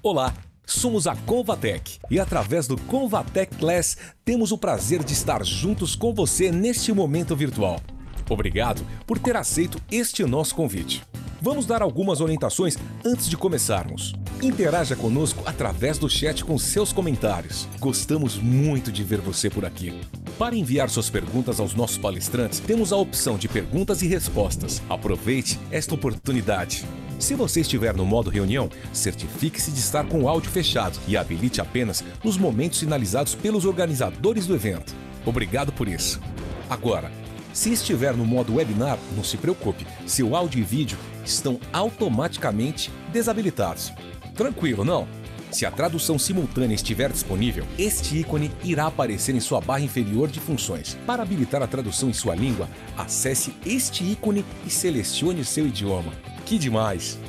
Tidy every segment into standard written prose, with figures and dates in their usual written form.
Olá, somos a Convatec e através do Convatec Class temos o prazer de estar juntos com você neste momento virtual. Obrigado por ter aceito este nosso convite. Vamos dar algumas orientações antes de começarmos. Interaja conosco através do chat com seus comentários. Gostamos muito de ver você por aqui. Para enviar suas perguntas aos nossos palestrantes, temos a opção de perguntas e respostas. Aproveite esta oportunidade. Se você estiver no modo reunião, certifique-se de estar com o áudio fechado e habilite apenas nos momentos sinalizados pelos organizadores do evento. Obrigado por isso. Agora, se estiver no modo webinar, não se preocupe, seu áudio e vídeo estão automaticamente desabilitados. Tranquilo, não? Se a tradução simultânea estiver disponível, este ícone irá aparecer em sua barra inferior de funções. Para habilitar a tradução em sua língua, acesse este ícone e selecione seu idioma. Que demais!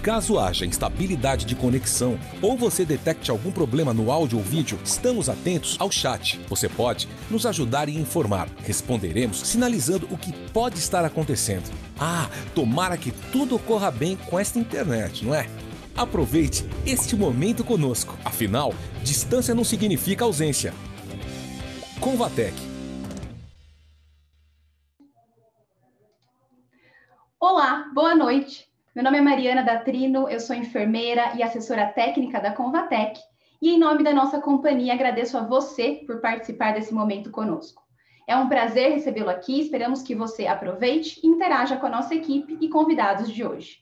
Caso haja instabilidade de conexão ou você detecte algum problema no áudio ou vídeo, estamos atentos ao chat. Você pode nos ajudar e informar. Responderemos sinalizando o que pode estar acontecendo. Tomara que tudo ocorra bem com esta internet, não é? Aproveite este momento conosco. Afinal, distância não significa ausência. Convatec. Olá, boa noite. Meu nome é Mariana Datrino, eu sou enfermeira e assessora técnica da Convatec e em nome da nossa companhia agradeço a você por participar desse momento conosco. É um prazer recebê-lo aqui, esperamos que você aproveite e interaja com a nossa equipe e convidados de hoje.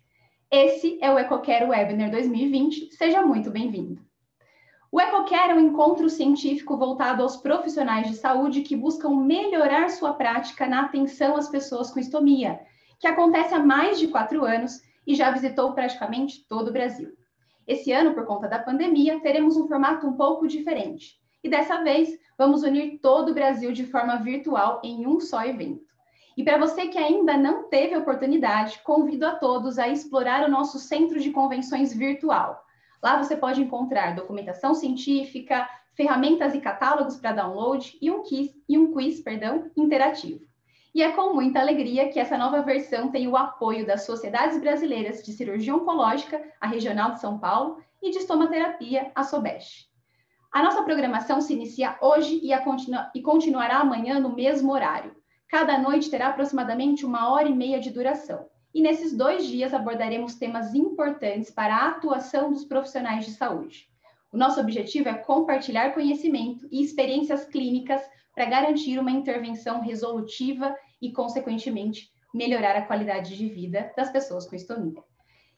Esse é o EcoCare Webinar 2020, seja muito bem-vindo. O EcoCare é um encontro científico voltado aos profissionais de saúde que buscam melhorar sua prática na atenção às pessoas com estomia, que acontece há mais de 4 anos e já visitou praticamente todo o Brasil. Esse ano, por conta da pandemia, teremos um formato um pouco diferente. E dessa vez, vamos unir todo o Brasil de forma virtual em um só evento. E para você que ainda não teve a oportunidade, convido a todos a explorar o nosso centro de convenções virtual. Lá você pode encontrar documentação científica, ferramentas e catálogos para download e um quiz interativo. E é com muita alegria que essa nova versão tem o apoio das Sociedades Brasileiras de Cirurgia Oncológica, a Regional de São Paulo, e de Estomaterapia, a SOBEST. A nossa programação se inicia hoje e continuará amanhã no mesmo horário. Cada noite terá aproximadamente 1h30 de duração. E nesses 2 dias abordaremos temas importantes para a atuação dos profissionais de saúde. O nosso objetivo é compartilhar conhecimento e experiências clínicas para garantir uma intervenção resolutiva e, consequentemente, melhorar a qualidade de vida das pessoas com estomia.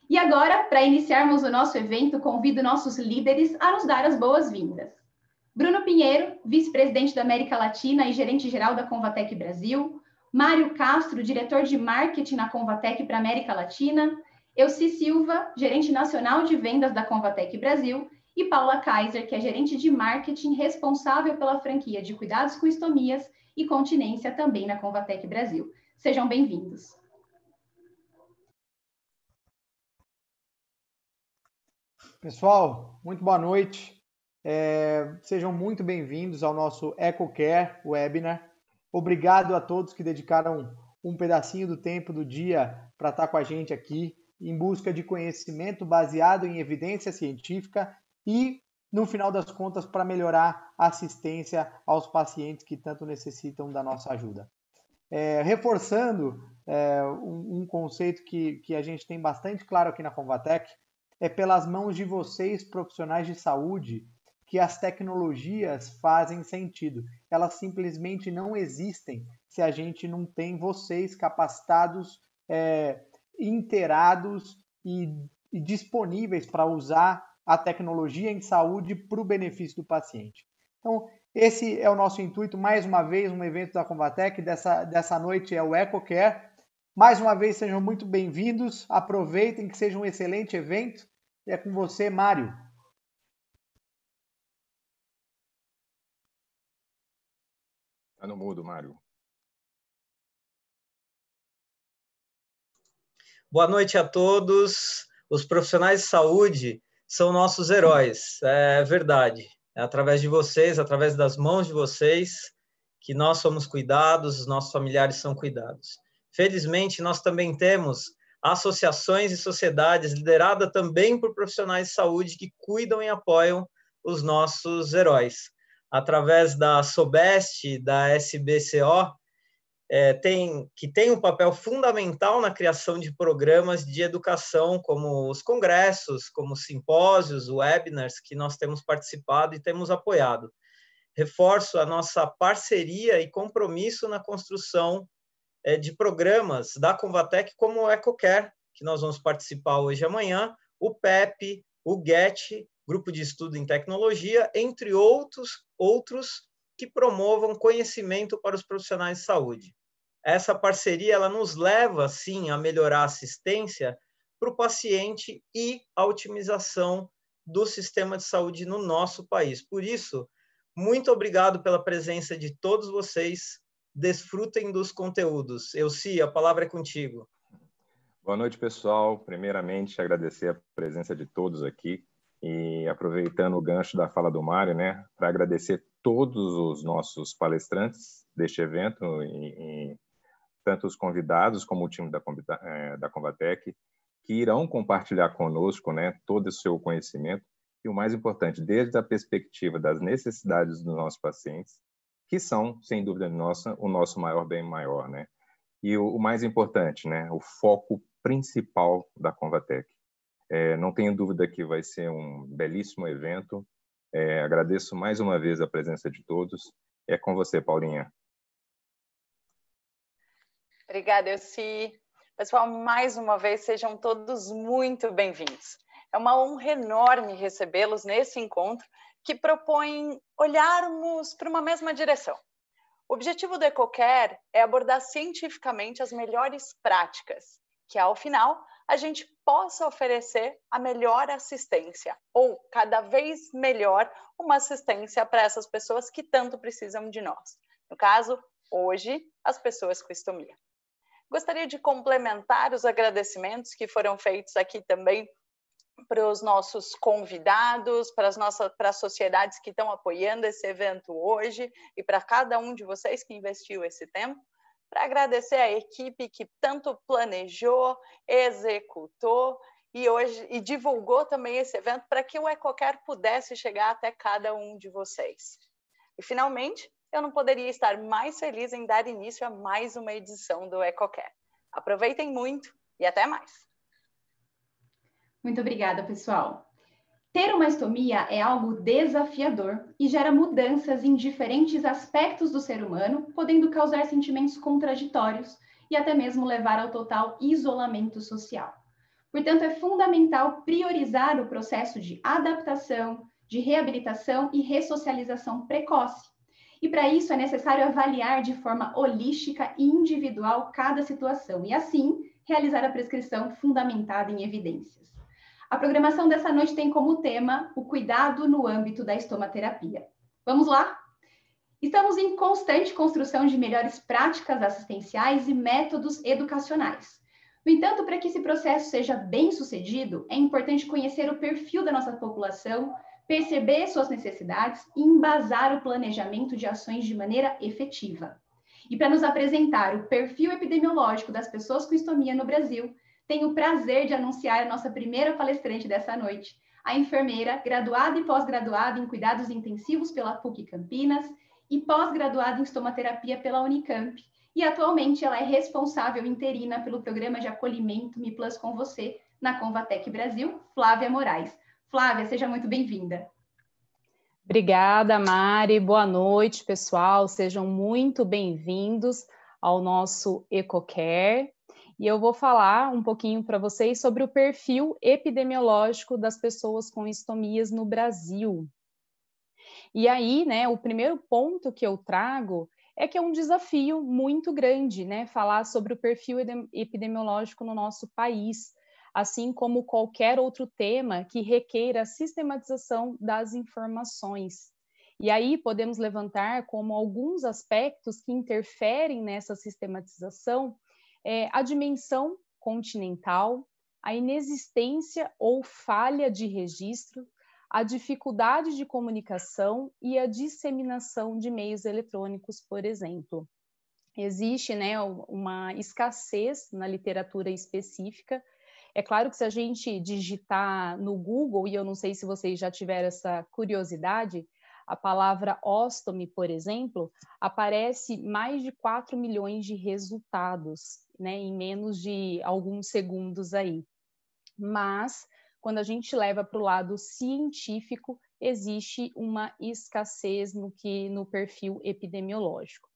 E agora, para iniciarmos o nosso evento, convido nossos líderes a nos dar as boas-vindas. Bruno Pinheiro, vice-presidente da América Latina e gerente-geral da Convatec Brasil. Mário Castro, diretor de marketing na Convatec para a América Latina. Elci Silva, gerente nacional de vendas da Convatec Brasil. E Paula Kaiser, que é gerente de marketing responsável pela franquia de cuidados com estomias e continência também na Convatec Brasil. Sejam bem-vindos. Pessoal, muito boa noite. Sejam muito bem-vindos ao nosso EcoCare Webinar. Obrigado a todos que dedicaram um pedacinho do tempo do dia para estar com a gente aqui em busca de conhecimento baseado em evidência científica e, no final das contas, para melhorar a assistência aos pacientes que tanto necessitam da nossa ajuda. Reforçando um conceito que a gente tem bastante claro aqui na Convatec, é pelas mãos de vocês, profissionais de saúde, que as tecnologias fazem sentido. Elas simplesmente não existem se a gente não tem vocês capacitados, inteirados e disponíveis para usar a tecnologia em saúde para o benefício do paciente. Então, esse é o nosso intuito, mais uma vez, um evento da Convatec, dessa noite é o EcoCare. Mais uma vez, sejam muito bem-vindos, aproveitem que seja um excelente evento. E é com você, Mário. Está no mudo, Mário. Boa noite a todos. Os profissionais de saúde são nossos heróis, é verdade. É através de vocês, através das mãos de vocês, que nós somos cuidados, os nossos familiares são cuidados. Felizmente, nós também temos associações e sociedades, liderada também por profissionais de saúde que cuidam e apoiam os nossos heróis. Através da SOBEST, da SBCO, que tem um papel fundamental na criação de programas de educação, como os congressos, como os simpósios, webinars, que nós temos participado e temos apoiado. Reforço a nossa parceria e compromisso na construção de programas da Convatec, como o EcoCare, que nós vamos participar hoje e amanhã, o PEP, o GET, Grupo de Estudo em Tecnologia, entre outros que promovam conhecimento para os profissionais de saúde. Essa parceria ela nos leva, sim, a melhorar a assistência para o paciente e a otimização do sistema de saúde no nosso país. Por isso, muito obrigado pela presença de todos vocês. Desfrutem dos conteúdos. Elci, a palavra é contigo. Boa noite, pessoal. Primeiramente, agradecer a presença de todos aqui e aproveitando o gancho da fala do Mário, né, para agradecer todos os nossos palestrantes deste evento, e tanto os convidados como o time da Convatec, que irão compartilhar conosco, né, todo o seu conhecimento e, o mais importante, desde a perspectiva das necessidades dos nossos pacientes, que são, sem dúvida nossa, o nosso maior bem maior, né? E o mais importante, né, o foco principal da Convatec. Não tenho dúvida que vai ser um belíssimo evento. Agradeço mais uma vez a presença de todos. É com você, Paulinha. Obrigada, Elci. Pessoal, mais uma vez, sejam todos muito bem-vindos. É uma honra enorme recebê-los nesse encontro que propõe olharmos para uma mesma direção. O objetivo do EcoCare é abordar cientificamente as melhores práticas, que ao final a gente possa oferecer a melhor assistência, ou cada vez melhor uma assistência para essas pessoas que tanto precisam de nós. No caso, hoje, as pessoas com estomia. Gostaria de complementar os agradecimentos que foram feitos aqui também para os nossos convidados, para as sociedades que estão apoiando esse evento hoje e para cada um de vocês que investiu esse tempo, para agradecer a equipe que tanto planejou, executou e divulgou também esse evento para que o EcoCare pudesse chegar até cada um de vocês. E, finalmente, eu não poderia estar mais feliz em dar início a mais uma edição do EcoCare. Aproveitem muito e até mais! Muito obrigada, pessoal. Ter uma estomia é algo desafiador e gera mudanças em diferentes aspectos do ser humano, podendo causar sentimentos contraditórios e até mesmo levar ao total isolamento social. Portanto, é fundamental priorizar o processo de adaptação, de reabilitação e ressocialização precoce. E para isso é necessário avaliar de forma holística e individual cada situação e, assim, realizar a prescrição fundamentada em evidências. A programação dessa noite tem como tema o cuidado no âmbito da estomaterapia. Vamos lá? Estamos em constante construção de melhores práticas assistenciais e métodos educacionais. No entanto, para que esse processo seja bem sucedido, é importante conhecer o perfil da nossa população, perceber suas necessidades e embasar o planejamento de ações de maneira efetiva. E para nos apresentar o perfil epidemiológico das pessoas com estomia no Brasil, tenho o prazer de anunciar a nossa primeira palestrante dessa noite, a enfermeira, graduada e pós-graduada em cuidados intensivos pela PUC Campinas e pós-graduada em estomaterapia pela Unicamp. E atualmente ela é responsável interina pelo programa de acolhimento Me Plus com Você na Convatec Brasil, Flávia Moraes. Flávia, seja muito bem-vinda. Obrigada, Mari. Boa noite, pessoal. Sejam muito bem-vindos ao nosso EcoCare. E eu vou falar um pouquinho para vocês sobre o perfil epidemiológico das pessoas com estomias no Brasil. E aí, né, o primeiro ponto que eu trago é que é um desafio muito grande, né, falar sobre o perfil epidemiológico no nosso país, assim como qualquer outro tema que requeira a sistematização das informações. E aí podemos levantar como alguns aspectos que interferem nessa sistematização a dimensão continental, a inexistência ou falha de registro, a dificuldade de comunicação e a disseminação de meios eletrônicos, por exemplo. existe, né, uma escassez na literatura específica. É claro que se a gente digitar no Google, e eu não sei se vocês já tiveram essa curiosidade, a palavra ostomy, por exemplo, aparece mais de 4 milhões de resultados, né, em menos de alguns segundos aí. Mas, quando a gente leva para o lado científico, existe uma escassez no perfil epidemiológico.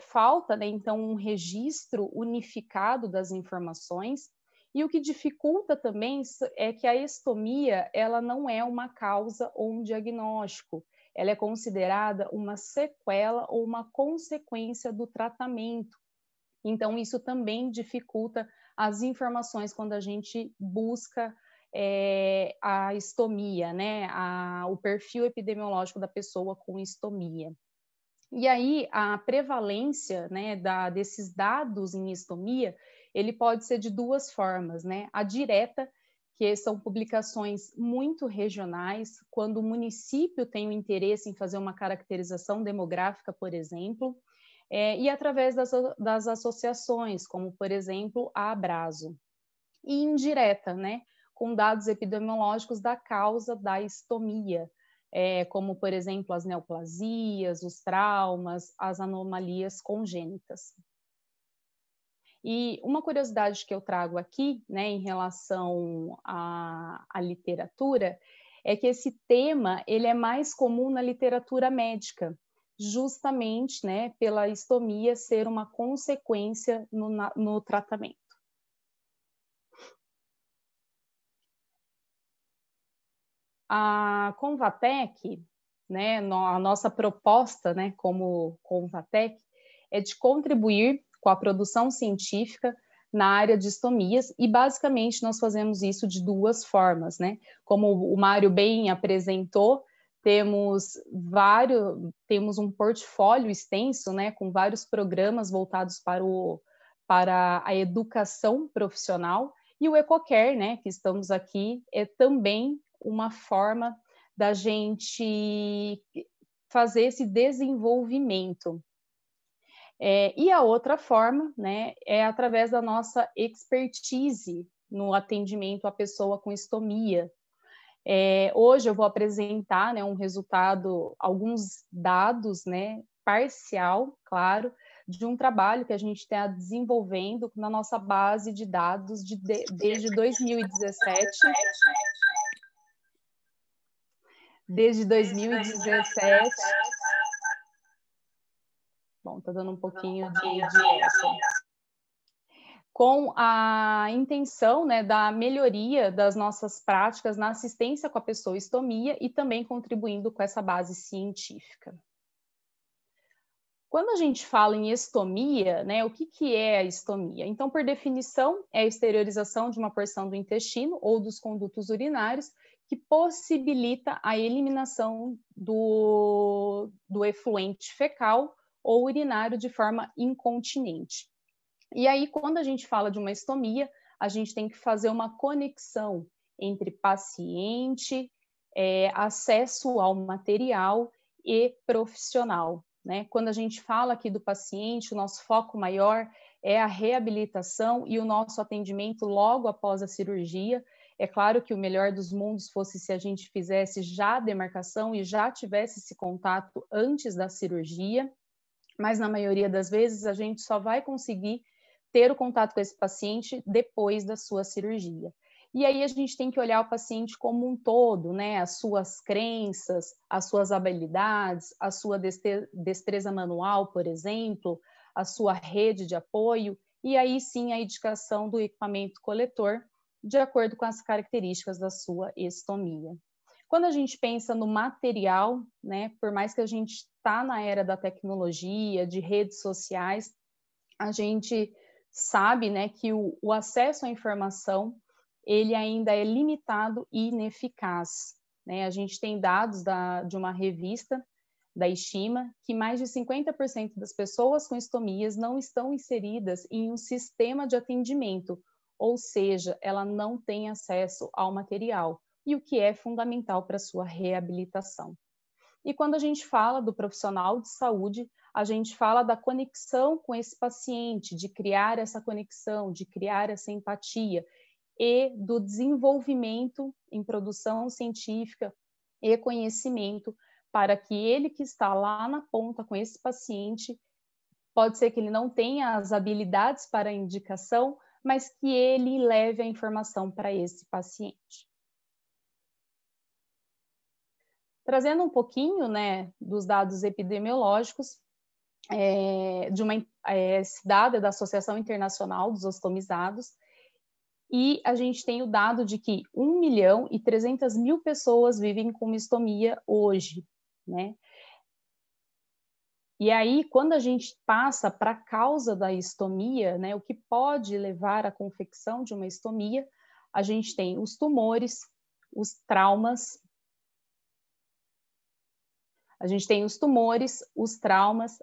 Falta, né, então, um registro unificado das informações, e o que dificulta também é que a estomia, ela não é uma causa ou um diagnóstico, ela é considerada uma sequela ou uma consequência do tratamento. Então, isso também dificulta as informações quando a gente busca a estomia, né, o perfil epidemiológico da pessoa com estomia. E aí, a prevalência, né, desses dados em estomia, ele pode ser de duas formas, né? A direta, que são publicações muito regionais, quando o município tem o interesse em fazer uma caracterização demográfica, por exemplo, e através das associações, como, por exemplo, a Abraso. E indireta, né, com dados epidemiológicos da causa da estomia, como, por exemplo, as neoplasias, os traumas, as anomalias congênitas. E uma curiosidade que eu trago aqui, né, em relação à literatura, é que esse tema ele é mais comum na literatura médica, justamente, né, pela estomia ser uma consequência no tratamento. A Convatec, né, a nossa proposta, né, como Convatec, é de contribuir com a produção científica na área de estomias, e basicamente nós fazemos isso de duas formas, né? Como o Mário bem apresentou, temos um portfólio extenso, né, com vários programas voltados para a educação profissional, e o EcoCare, né, que estamos aqui, é também uma forma da gente fazer esse desenvolvimento. E a outra forma, né, é através da nossa expertise no atendimento à pessoa com estomia. Hoje eu vou apresentar, né, um resultado, alguns dados, né, parcial, claro, de um trabalho que a gente está desenvolvendo na nossa base de dados desde 2017. Desde 2017. Bom, está dando um pouquinho de eco. Com a intenção, né, da melhoria das nossas práticas na assistência com a pessoa estomia e também contribuindo com essa base científica. Quando a gente fala em estomia, né, o que é a estomia? Então, por definição, é a exteriorização de uma porção do intestino ou dos condutos urinários que possibilita a eliminação do efluente fecal ou urinário de forma incontinente. E aí, quando a gente fala de uma estomia, a gente tem que fazer uma conexão entre paciente, acesso ao material e profissional, né? Quando a gente fala aqui do paciente, o nosso foco maior é a reabilitação e o nosso atendimento logo após a cirurgia. É claro que o melhor dos mundos fosse se a gente fizesse já a demarcação e já tivesse esse contato antes da cirurgia, mas na maioria das vezes a gente só vai conseguir ter o contato com esse paciente depois da sua cirurgia. E aí a gente tem que olhar o paciente como um todo, né? As suas crenças, as suas habilidades, a sua destreza manual, por exemplo, a sua rede de apoio, e aí sim a indicação do equipamento coletor, de acordo com as características da sua estomia. Quando a gente pensa no material, né? Por mais que a gente está na era da tecnologia, de redes sociais, a gente sabe, né, que o acesso à informação ele ainda é limitado e ineficaz, né? A gente tem dados de uma revista da Estima que mais de 50% das pessoas com estomias não estão inseridas em um sistema de atendimento, ou seja, ela não tem acesso ao material, e o que é fundamental para a sua reabilitação. E quando a gente fala do profissional de saúde, a gente fala da conexão com esse paciente, de criar essa conexão, de criar essa empatia e do desenvolvimento em produção científica e conhecimento para que ele que está lá na ponta com esse paciente, pode ser que ele não tenha as habilidades para a indicação, mas que ele leve a informação para esse paciente. Trazendo um pouquinho, né, dos dados epidemiológicos, esse dado é da Associação Internacional dos Ostomizados, e a gente tem o dado de que 1.300.000 pessoas vivem com mistomia hoje, né? E aí, quando a gente passa para a causa da estomia, né, o que pode levar à confecção de uma estomia, a gente tem os tumores, os traumas,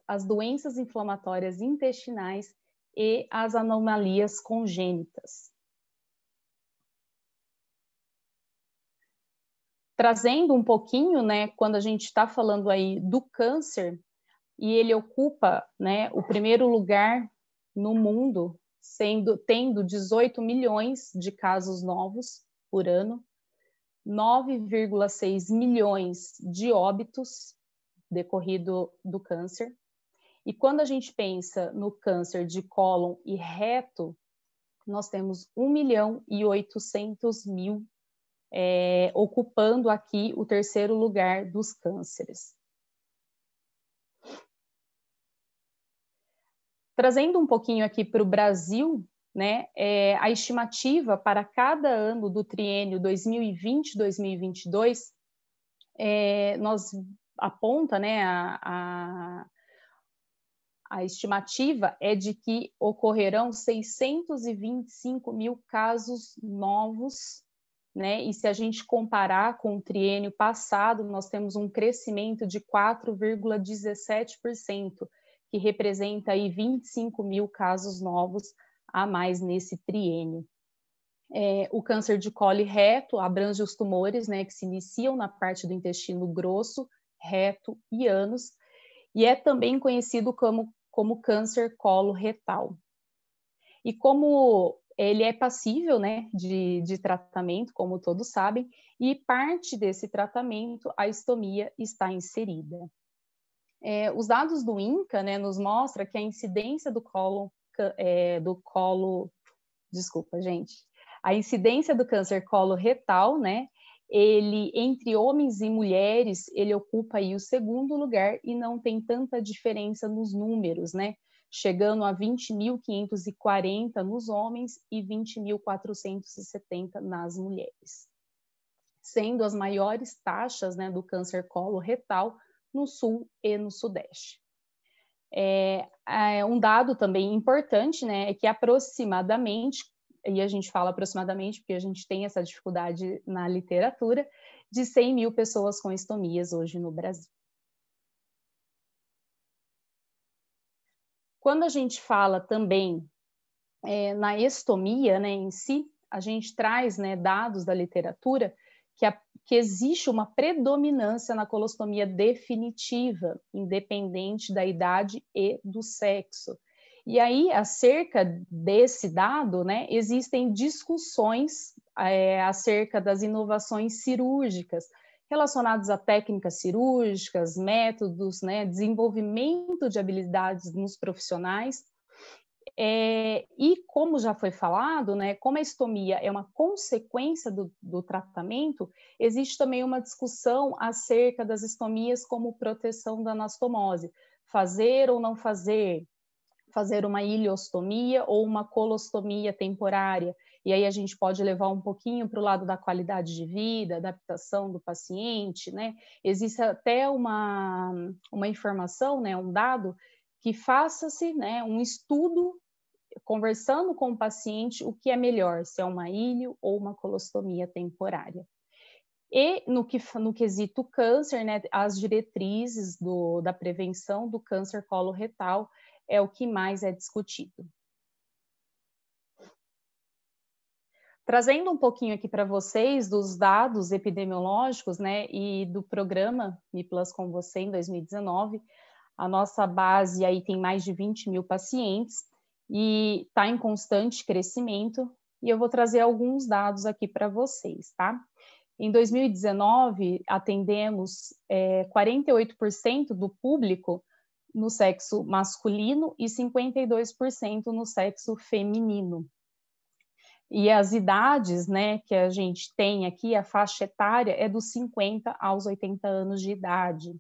as doenças inflamatórias intestinais e as anomalias congênitas. Trazendo um pouquinho, né, quando a gente está falando aí do câncer, e ele ocupa, né, o primeiro lugar no mundo, tendo 18 milhões de casos novos por ano, 9,6 milhões de óbitos decorrido do câncer. E quando a gente pensa no câncer de cólon e reto, nós temos 1.800.000 ocupando aqui o terceiro lugar dos cânceres. Trazendo um pouquinho aqui para o Brasil, né, a estimativa para cada ano do triênio 2020-2022, nós aponta, né, a estimativa é de que ocorrerão 625.000 casos novos, né, e se a gente comparar com o triênio passado, nós temos um crescimento de 4,17%, que representa aí 25.000 casos novos a mais nesse triênio. O câncer de colo e reto abrange os tumores, né, que se iniciam na parte do intestino grosso, reto e ânus, e é também conhecido como câncer coloretal. E como ele é passível, né, de tratamento, como todos sabem, e parte desse tratamento, a estomia está inserida. Os dados do INCA, né, nos mostra que a incidência a incidência do câncer coloretal, né, ele entre homens e mulheres, ele ocupa aí o segundo lugar e não tem tanta diferença nos números, né, chegando a 20.540 nos homens e 20.470 nas mulheres, sendo as maiores taxas, né, do câncer coloretal no sul e no sudeste. Um dado também importante, né, é que aproximadamente, e a gente fala aproximadamente porque a gente tem essa dificuldade na literatura, de 100.000 pessoas com estomias hoje no Brasil. Quando a gente fala também na estomia, né, em si, a gente traz, né, dados da literatura que existe uma predominância na colostomia definitiva, independente da idade e do sexo. E aí, acerca desse dado, né, existem discussões acerca das inovações cirúrgicas, relacionadas a técnicas cirúrgicas, métodos, né, desenvolvimento de habilidades nos profissionais. E como já foi falado, né, como a estomia é uma consequência do tratamento, existe também uma discussão acerca das estomias como proteção da anastomose, fazer ou não fazer uma ileostomia ou uma colostomia temporária. E aí a gente pode levar um pouquinho para o lado da qualidade de vida, adaptação do paciente, né? Existe até uma informação, né, um dado, que faça-se, né, um estudo conversando com o paciente o que é melhor, se é uma ilio ou uma colostomia temporária. E no quesito câncer, né, as diretrizes da prevenção do câncer coloretal é o que mais é discutido. Trazendo um pouquinho aqui para vocês dos dados epidemiológicos, né, e do programa Me Plus com Você em 2019, a nossa base aí tem mais de 20 mil pacientes e está em constante crescimento, e eu vou trazer alguns dados aqui para vocês, tá? Em 2019, atendemos 48% do público no sexo masculino e 52% no sexo feminino. E as idades, né, que a gente tem aqui, a faixa etária é dos 50 aos 80 anos de idade.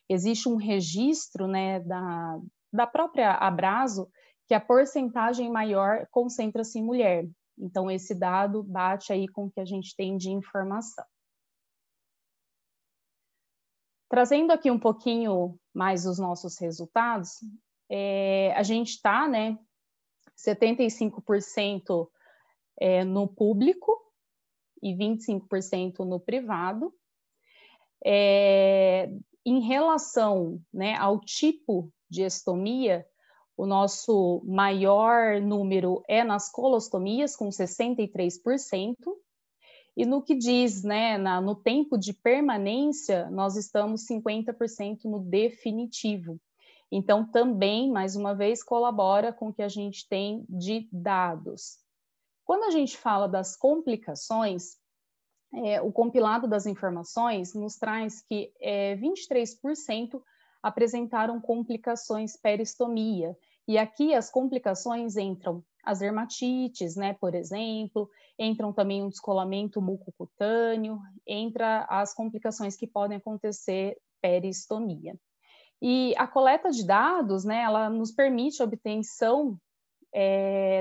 Existe um registro, né, da própria Abraso, que a porcentagem maior concentra-se em mulher. Então, esse dado bate aí com o que a gente tem de informação. Trazendo aqui um pouquinho mais os nossos resultados, a gente está, né, 75% no público e 25% no privado. Em relação, né, ao tipo de estomia, o nosso maior número é nas colostomias, com 63%, e no que diz, né, no tempo de permanência, nós estamos 50% no definitivo. Então, também, mais uma vez, colabora com o que a gente tem de dados. Quando a gente fala das complicações, o compilado das informações nos traz que 23% apresentaram complicações peristomia. E aqui as complicações entram as dermatites, né, por exemplo, entram também um descolamento mucocutâneo, entra as complicações que podem acontecer peristomia. E a coleta de dados, né, ela nos permite a obtenção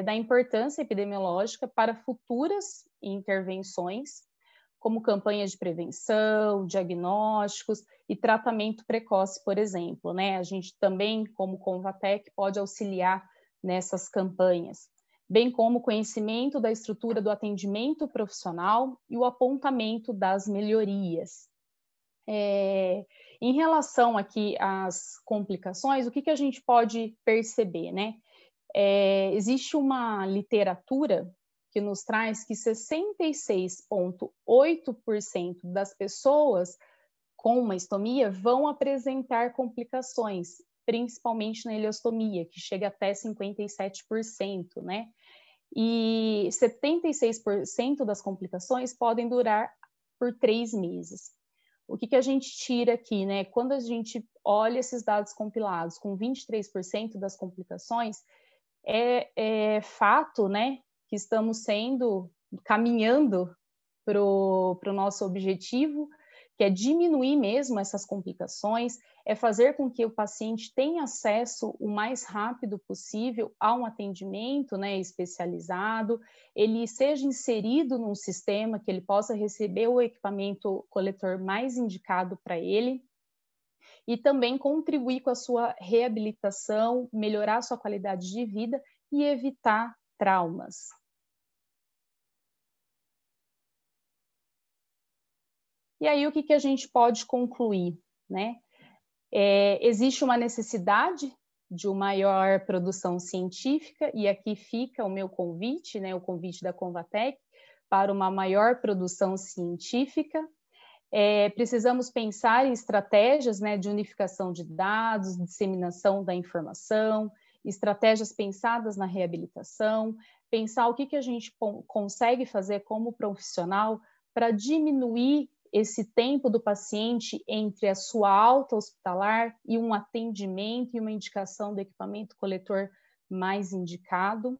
da importância epidemiológica para futuras intervenções, como campanhas de prevenção, diagnósticos e tratamento precoce, por exemplo, né? A gente também, como Convatec, pode auxiliar nessas campanhas, bem como o conhecimento da estrutura do atendimento profissional e o apontamento das melhorias. Em relação aqui às complicações, o que a gente pode perceber, né? Existe uma literatura que nos traz que 66,8% das pessoas com uma estomia vão apresentar complicações, principalmente na ileostomia, que chega até 57%, né? E 76% das complicações podem durar por 3 meses. O que a gente tira aqui, né? Quando a gente olha esses dados compilados com 23% das complicações, é fato, né, que estamos caminhando para o nosso objetivo, que é diminuir mesmo essas complicações, é fazer com que o paciente tenha acesso o mais rápido possível a um atendimento, né, especializado, ele seja inserido num sistema que ele possa receber o equipamento coletor mais indicado para ele, e também contribuir com a sua reabilitação, melhorar a sua qualidade de vida e evitar traumas. E aí, o que a gente pode concluir, né? Existe uma necessidade de uma maior produção científica, e aqui fica o meu convite, né, o convite da Convatec, para uma maior produção científica. Precisamos pensar em estratégias, né, de unificação de dados, disseminação da informação, estratégias pensadas na reabilitação, pensar o que a gente consegue fazer como profissional para diminuir esse tempo do paciente entre a sua alta hospitalar e um atendimento e uma indicação do equipamento coletor mais indicado.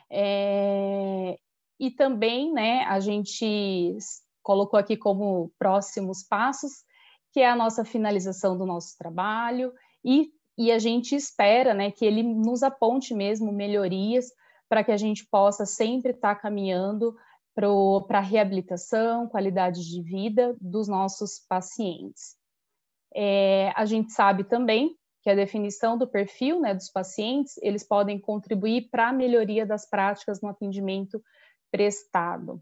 E também, né, a gente colocou aqui como próximos passos, que é a nossa finalização do nosso trabalho, e a gente espera, né, que ele nos aponte mesmo melhorias para que a gente possa sempre estar caminhando para a reabilitação, qualidade de vida dos nossos pacientes. A gente sabe também que a definição do perfil, né, dos pacientes, eles podem contribuir para a melhoria das práticas no atendimento prestado.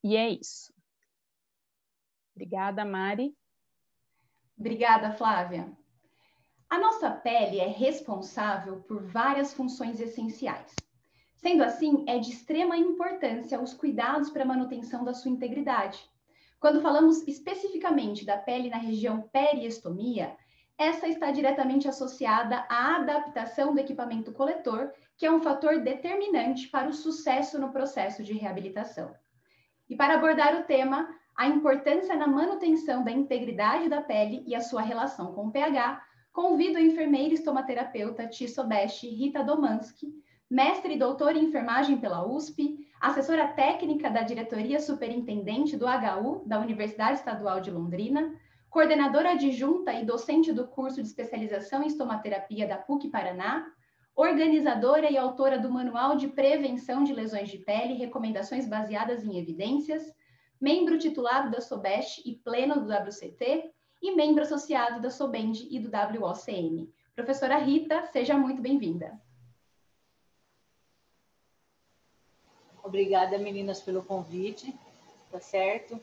E é isso. Obrigada, Mari. Obrigada, Flávia. A nossa pele é responsável por várias funções essenciais. Sendo assim, é de extrema importância os cuidados para a manutenção da sua integridade. Quando falamos especificamente da pele na região periostomia, essa está diretamente associada à adaptação do equipamento coletor, que é um fator determinante para o sucesso no processo de reabilitação. E para abordar o tema, a importância na manutenção da integridade da pele e a sua relação com o pH, convido a enfermeira estomaterapeuta Sobeste Rita Domanski, mestre e doutora em enfermagem pela USP, assessora técnica da Diretoria Superintendente do HU da Universidade Estadual de Londrina, coordenadora adjunta e docente do curso de especialização em estomaterapia da PUC Paraná, organizadora e autora do Manual de Prevenção de Lesões de Pele e Recomendações Baseadas em Evidências, membro titulado da SOBEST e pleno do WCT, e membro associado da SOBEND e do WOCM. Professora Rita, seja muito bem-vinda. Obrigada, meninas, pelo convite, tá certo?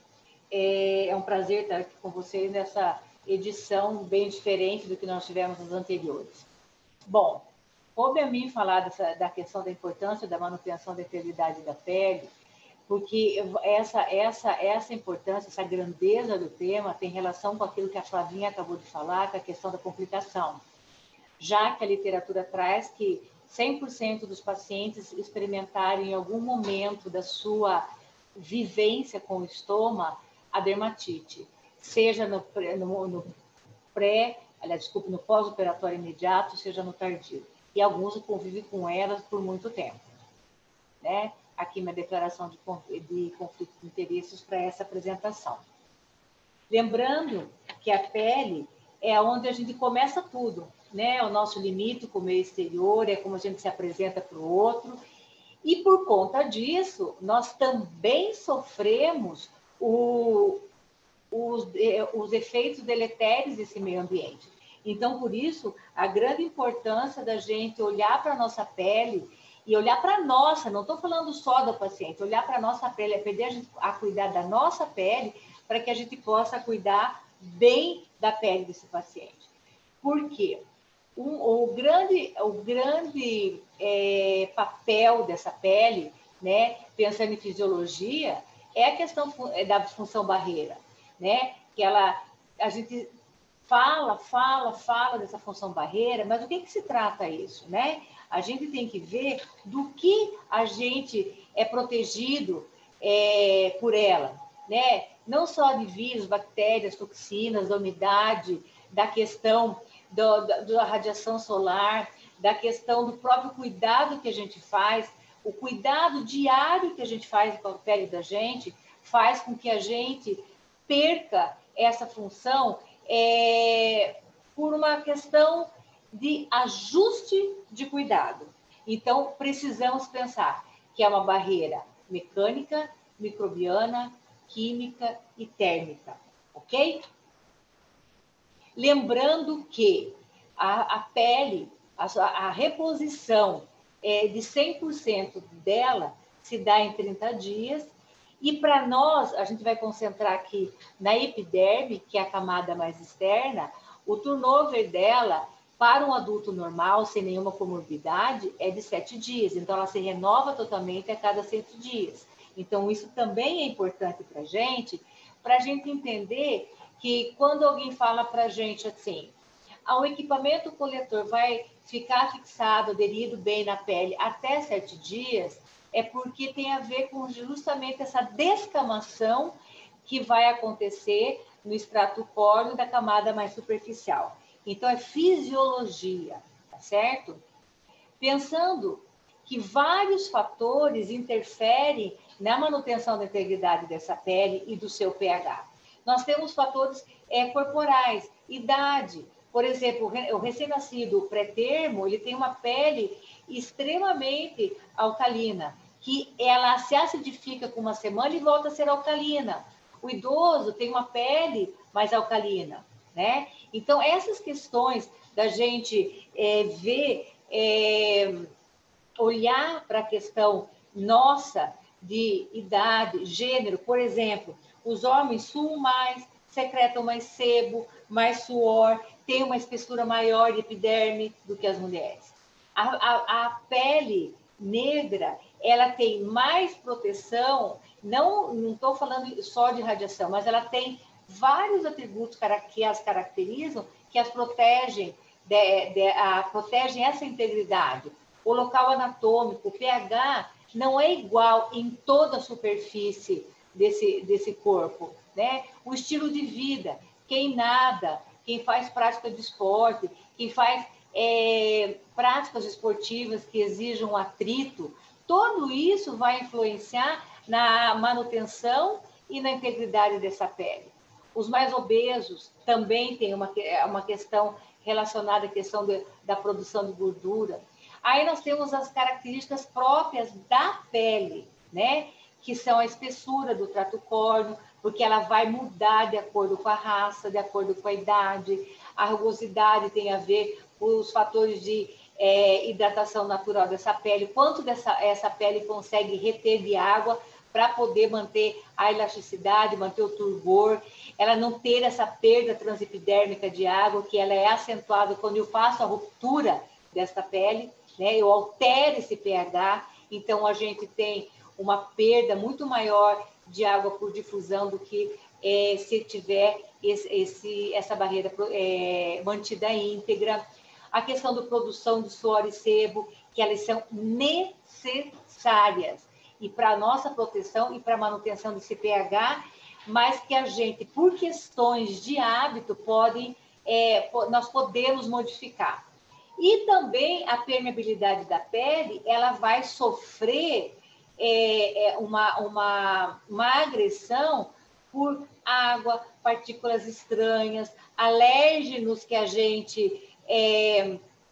É um prazer estar aqui com vocês nessa edição bem diferente do que nós tivemos nas anteriores. Bom, coube a mim falar da questão da importância da manutenção da integridade da pele, porque essa importância, essa grandeza do tema tem relação com aquilo que a Flavinha acabou de falar, com a questão da complicação. Já que a literatura traz que 100% dos pacientes experimentaram em algum momento da sua vivência com o estoma a dermatite, seja no pós-operatório imediato, seja no tardio. E alguns convivem com elas por muito tempo, né? Aqui minha declaração de conflito de interesses para essa apresentação. Lembrando que a pele é onde a gente começa tudo, né? O nosso limite com o meio exterior, é como a gente se apresenta para o outro. E por conta disso, nós também sofremos os efeitos deletérios desse meio ambiente. Então, por isso, a grande importância da gente olhar para a nossa pele e olhar para a nossa, não estou falando só do paciente, olhar para a nossa pele, aprender a cuidar da nossa pele para que a gente possa cuidar bem da pele desse paciente. Por quê? O grande papel dessa pele, né, pensando em fisiologia, é a questão da função barreira, né? Que a gente fala dessa função barreira, mas o que se trata isso, né? A gente tem que ver do que a gente é protegido por ela, né? Não só de vírus, bactérias, toxinas, da umidade, da questão da radiação solar, da questão do próprio cuidado que a gente faz, o cuidado diário que a gente faz com a pele da gente, faz com que a gente perca essa função por uma questão de ajuste de cuidado. Então, precisamos pensar que é uma barreira mecânica, microbiana, química e térmica, ok? Lembrando que a pele, a reposição de 100% dela se dá em 30 dias, e para nós, a gente vai concentrar aqui na epiderme, que é a camada mais externa, o turnover dela, para um adulto normal, sem nenhuma comorbidade, é de 7 dias. Então, ela se renova totalmente a cada 7 dias. Então, isso também é importante para a gente entender que quando alguém fala para a gente assim, o equipamento coletor vai ficar fixado, aderido bem na pele até 7 dias, é porque tem a ver com justamente essa descamação que vai acontecer no extrato córneo da camada mais superficial. Então, é fisiologia, tá certo? Pensando que vários fatores interferem na manutenção da integridade dessa pele e do seu pH. Nós temos fatores corporais, idade. Por exemplo, o recém-nascido, o pré-termo, ele tem uma pele extremamente alcalina, que ela se acidifica com uma semana e volta a ser alcalina. O idoso tem uma pele mais alcalina, né? Então, essas questões da gente olhar para a questão nossa de idade, gênero, por exemplo, os homens suam mais, secretam mais sebo, mais suor, têm uma espessura maior de epiderme do que as mulheres. A pele negra, ela tem mais proteção, não estou falando só de radiação, mas ela tem vários atributos que as caracterizam, que as protegem, protegem essa integridade. O local anatômico, o pH, não é igual em toda a superfície desse corpo, né? O estilo de vida, quem nada, quem faz prática de esporte, quem faz práticas esportivas que exijam atrito, tudo isso vai influenciar na manutenção e na integridade dessa pele. Os mais obesos também têm uma questão relacionada à questão da produção de gordura. Aí nós temos as características próprias da pele, né? Que são a espessura do trato córneo, porque ela vai mudar de acordo com a raça, de acordo com a idade. A rugosidade tem a ver com os fatores de hidratação natural dessa pele, quanto essa pele consegue reter de água para poder manter a elasticidade, manter o turgor, ela não ter essa perda transepidérmica de água, que ela é acentuada quando eu faço a ruptura dessa pele, né? Eu altero esse pH, então a gente tem uma perda muito maior de água por difusão do que se tiver essa barreira mantida íntegra. A questão da produção de suor e sebo, que elas são necessárias e para a nossa proteção e para a manutenção desse pH, mas que a gente, por questões de hábito, nós podemos modificar. E também a permeabilidade da pele, ela vai sofrer uma agressão por água, partículas estranhas, alérgenos que a gente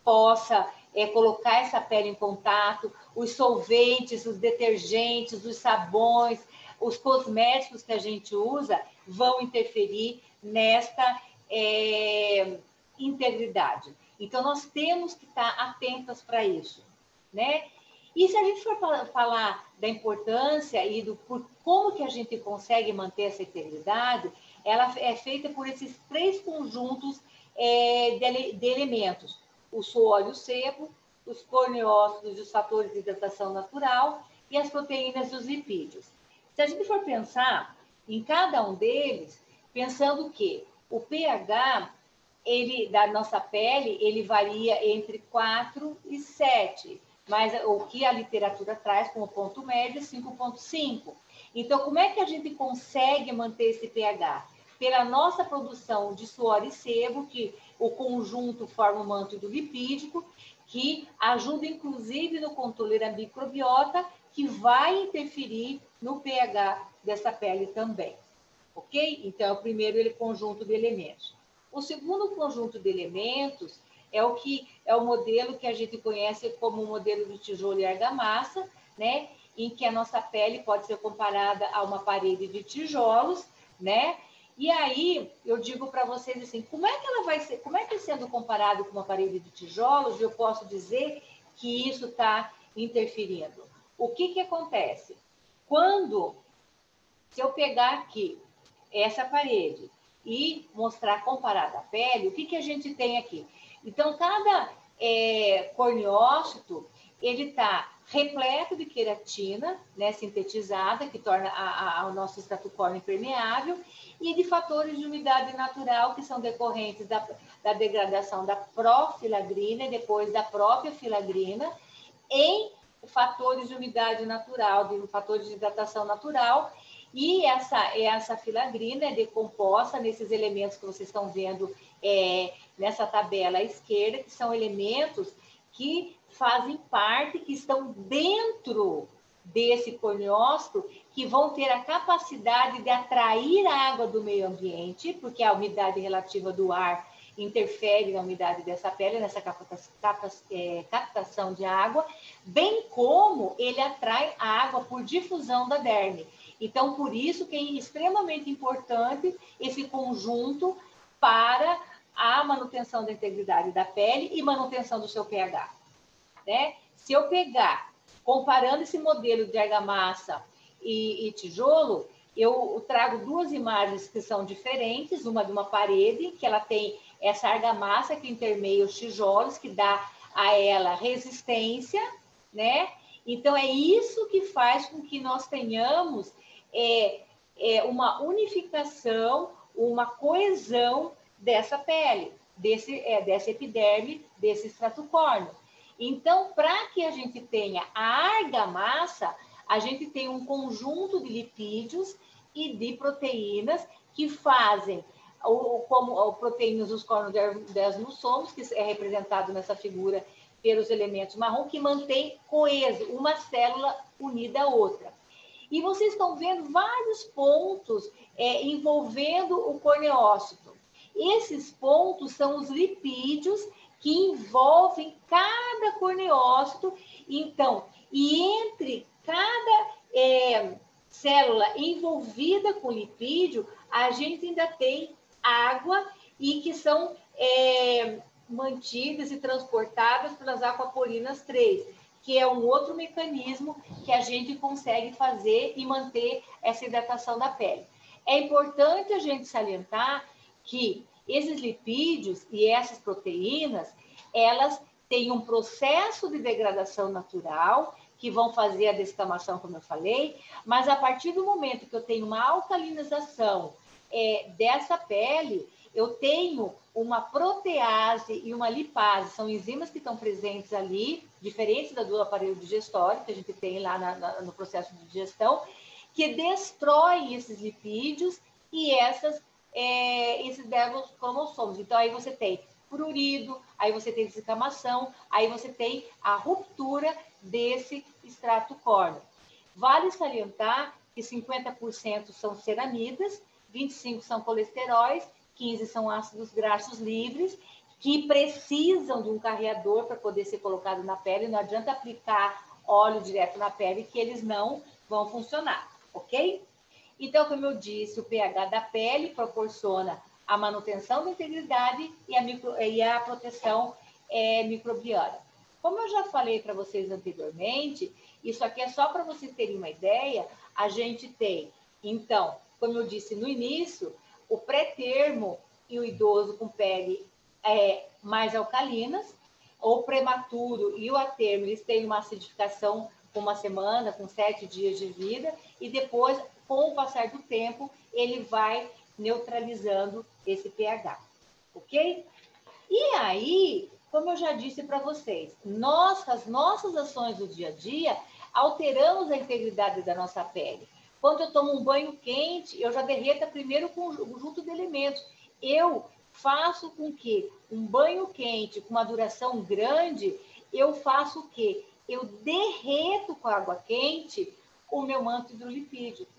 possa colocar essa pele em contato, os solventes, os detergentes, os sabões, os cosméticos que a gente usa vão interferir nesta integridade. Então, nós temos que estar atentas para isso, né? E se a gente for falar da importância e por como que a gente consegue manter essa integridade, ela é feita por esses 3 conjuntos de elementos: o suor e o sebo, os corneócitos e os fatores de hidratação natural e as proteínas e os lipídios. Se a gente for pensar em cada um deles, pensando que o pH da nossa pele, ele varia entre 4 e 7, mas o que a literatura traz como ponto médio é 5,5. Então, como é que a gente consegue manter esse pH? Pela nossa produção de suor e sebo, que o conjunto forma o manto lipídico, que ajuda, inclusive, no controle da microbiota, que vai interferir no pH dessa pele também. Ok? Então, é o primeiro conjunto de elementos. O segundo conjunto de elementos é o modelo que a gente conhece como o modelo do tijolo e argamassa, né? Em que a nossa pele pode ser comparada a uma parede de tijolos, né? E aí eu digo para vocês assim, como é que ela vai ser, como é que sendo comparado com uma parede de tijolos, eu posso dizer que isso está interferindo? O que acontece? Se eu pegar aqui essa parede e mostrar comparada à pele, o que a gente tem aqui? Então, cada corneócito, ele está repleto de queratina, né, sintetizada, que torna o nosso estrato córneo impermeável, e de fatores de umidade natural, que são decorrentes da degradação da profilagrina e depois da própria filagrina, em fatores de umidade natural, de fatores de hidratação natural, e essa filagrina é decomposta nesses elementos que vocês estão vendo nessa tabela à esquerda, que são elementos que fazem parte, que estão dentro desse corneócito, que vão ter a capacidade de atrair a água do meio ambiente, porque a umidade relativa do ar interfere na umidade dessa pele, nessa captação de água, bem como ele atrai a água por difusão da derme. Então, por isso que é extremamente importante esse conjunto para a manutenção da integridade da pele e manutenção do seu pH. Né? Se eu pegar, comparando esse modelo de argamassa e tijolo, eu trago duas imagens que são diferentes, uma de uma parede, que ela tem essa argamassa que intermeia os tijolos, que dá a ela resistência, né? Então, é isso que faz com que nós tenhamos uma unificação, uma coesão dessa pele, dessa epiderme, desse estrato córneo. Então, para que a gente tenha a argamassa, a gente tem um conjunto de lipídios e de proteínas que fazem, como proteínas dos cornodermosomos, que é representado nessa figura pelos elementos marrom, que mantém coeso, uma célula unida à outra. E vocês estão vendo vários pontos envolvendo o corneócito. Esses pontos são os lipídios que envolvem cada corneócito. Então, e entre cada célula envolvida com lipídio, a gente ainda tem água e que são mantidas e transportadas pelas aquaporinas 3, que é um outro mecanismo que a gente consegue fazer e manter essa hidratação da pele. É importante a gente salientar que esses lipídios e essas proteínas, elas têm um processo de degradação natural, que vão fazer a descamação, como eu falei, mas a partir do momento que eu tenho uma alcalinização dessa pele, eu tenho uma protease e uma lipase, são enzimas que estão presentes ali, diferentes do aparelho digestório, que a gente tem lá no processo de digestão, que destrói esses lipídios e esses dermocromossomos. Então, aí você tem prurido, aí você tem descamação, aí você tem a ruptura desse extrato córneo. Vale salientar que 50% são ceramidas, 25% são colesteróis, 15% são ácidos graxos livres, que precisam de um carreador para poder ser colocado na pele. Não adianta aplicar óleo direto na pele, que eles não vão funcionar, ok? Então, como eu disse, o pH da pele proporciona a manutenção da integridade e a proteção microbiana. Como eu já falei para vocês anteriormente, isso aqui é só para vocês terem uma ideia. A gente tem, então, como eu disse no início, o pré-termo e o idoso com pele mais alcalinas, o prematuro e o atermo, eles têm uma acidificação com uma semana, com 7 dias de vida, e depois, com o passar do tempo, ele vai neutralizando esse pH, ok? E aí, como eu já disse para vocês, as nossas ações do dia a dia alteramos a integridade da nossa pele. Quando eu tomo um banho quente, eu já derreto primeiro o conjunto de elementos. Eu faço com que um banho quente com uma duração grande, eu faço o quê? Eu derreto com a água quente o meu manto hidrolipídico.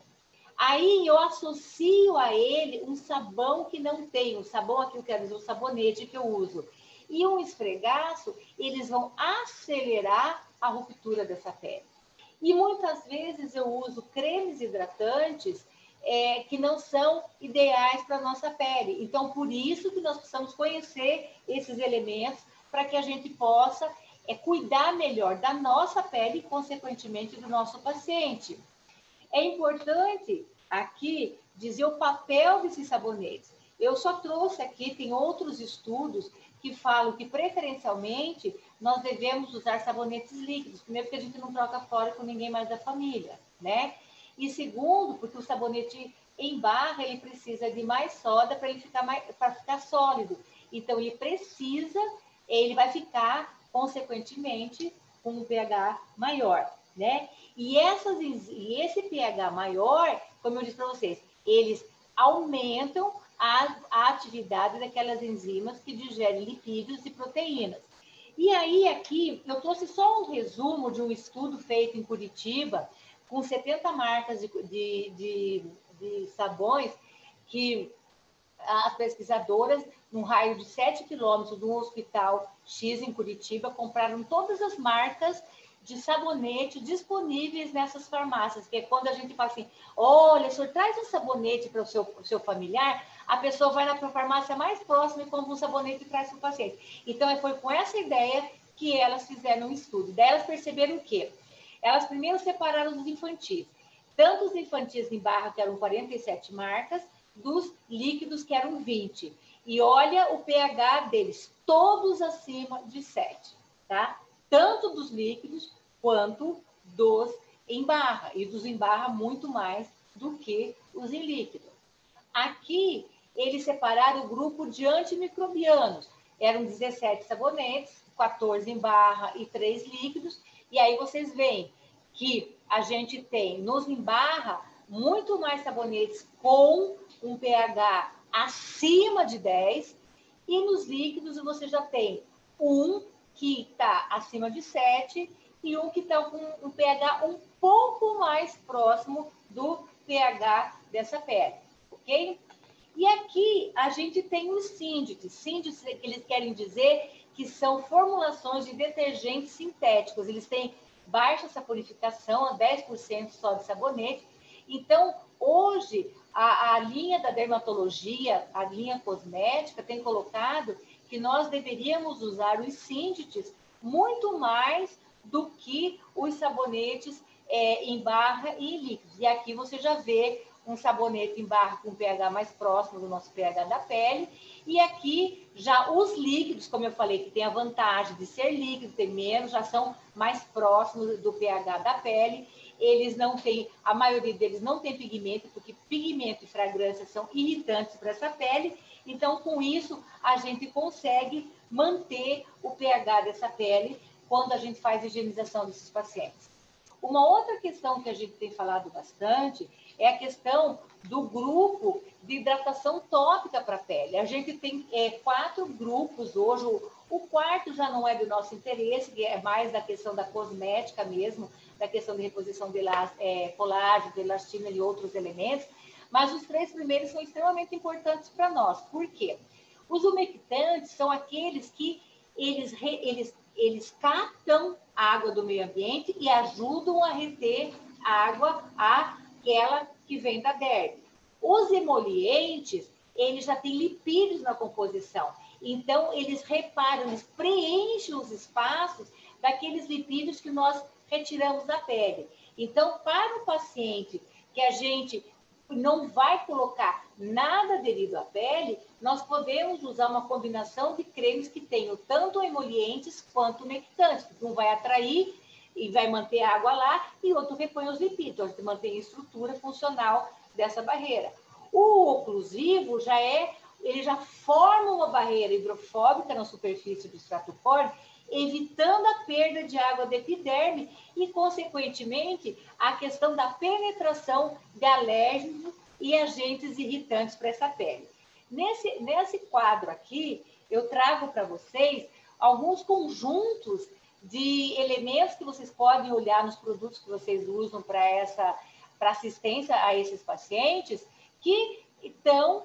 Aí eu associo a ele um sabão que não tem, o sabão aqui eu quero dizer, o sabonete que eu uso. E um esfregaço, eles vão acelerar a ruptura dessa pele. E muitas vezes eu uso cremes hidratantes que não são ideais para a nossa pele. Então, por isso que nós precisamos conhecer esses elementos para que a gente possa cuidar melhor da nossa pele e, consequentemente, do nosso paciente. É importante aqui dizer o papel desses sabonetes. Eu só trouxe aqui, tem outros estudos que falam que, preferencialmente, nós devemos usar sabonetes líquidos. Primeiro, porque a gente não troca fora com ninguém mais da família, né? E segundo, porque o sabonete em barra, ele precisa de mais soda para ele ficar sólido. Então, ele vai ficar, consequentemente, com um pH maior, né? E esse pH maior, como eu disse para vocês, eles aumentam a atividade daquelas enzimas que digerem lipídios e proteínas. E aí, aqui, eu trouxe só um resumo de um estudo feito em Curitiba, com 70 marcas de sabões, que as pesquisadoras, num raio de 7 quilômetros do hospital X em Curitiba, compraram todas as marcas de sabonete disponíveis nessas farmácias, que é quando a gente fala assim, olha, o senhor traz um sabonete para o seu familiar, a pessoa vai na farmácia mais próxima e compra um sabonete e traz para o paciente. Então, foi com essa ideia que elas fizeram um estudo. Daí elas perceberam o quê? Elas primeiro separaram os infantis. tanto os infantis em barra, que eram 47 marcas, dos líquidos, que eram 20. E olha o pH deles, todos acima de 7, tá? Tanto dos líquidos quanto dos em barra. E dos em barra muito mais do que os em líquido. Aqui, eles separaram o grupo de antimicrobianos. Eram 17 sabonetes, 14 em barra e 3 líquidos. E aí vocês veem que a gente tem nos em barra muito mais sabonetes com um pH acima de 10, e nos líquidos você já tem um que está acima de 7 e um que está com um pH um pouco mais próximo do pH dessa pele, ok? E aqui a gente tem os síndices. Síndices que eles querem dizer que são formulações de detergentes sintéticos. Eles têm baixa saponificação, 10% só de sabonete. Então, hoje, a linha da dermatologia, a linha cosmética, tem colocado que nós deveríamos usar os síndices muito mais do que os sabonetes em barra e em líquidos. E aqui você já vê um sabonete em barra com pH mais próximo do nosso pH da pele. E aqui já os líquidos, como eu falei, que tem a vantagem de ser líquido, ter menos, já são mais próximos do pH da pele. Eles não têm, a maioria deles não tem pigmento, porque pigmento e fragrância são irritantes para essa pele. Então, com isso, a gente consegue manter o pH dessa pele quando a gente faz a higienização desses pacientes. Uma outra questão que a gente tem falado bastante é a questão do grupo de hidratação tópica para a pele. A gente tem 4 grupos hoje. O quarto já não é do nosso interesse, que é mais da questão da cosmética mesmo, da questão de reposição de colágeno, de elastina e outros elementos. Mas os 3 primeiros são extremamente importantes para nós. Por quê? Os umectantes são aqueles que eles captam a água do meio ambiente e ajudam a reter água, aquela que vem da derme. Os emolientes, eles já têm lipídios na composição. Então, eles reparam, eles preenchem os espaços daqueles lipídios que nós retiramos da pele. Então, para o paciente que a gente não vai colocar nada aderido à pele, nós podemos usar uma combinação de cremes que tenham tanto emolientes quanto umectantes, porque um vai atrair e vai manter a água lá, e outro repõe os lipídios, então mantém a estrutura funcional dessa barreira. O oclusivo ele já forma uma barreira hidrofóbica na superfície do estrato córneo, evitando a perda de água da epiderme e, consequentemente, a questão da penetração de alérgenos e agentes irritantes para essa pele. Nesse quadro aqui, eu trago para vocês alguns conjuntos de elementos que vocês podem olhar nos produtos que vocês usam para assistência a esses pacientes que estão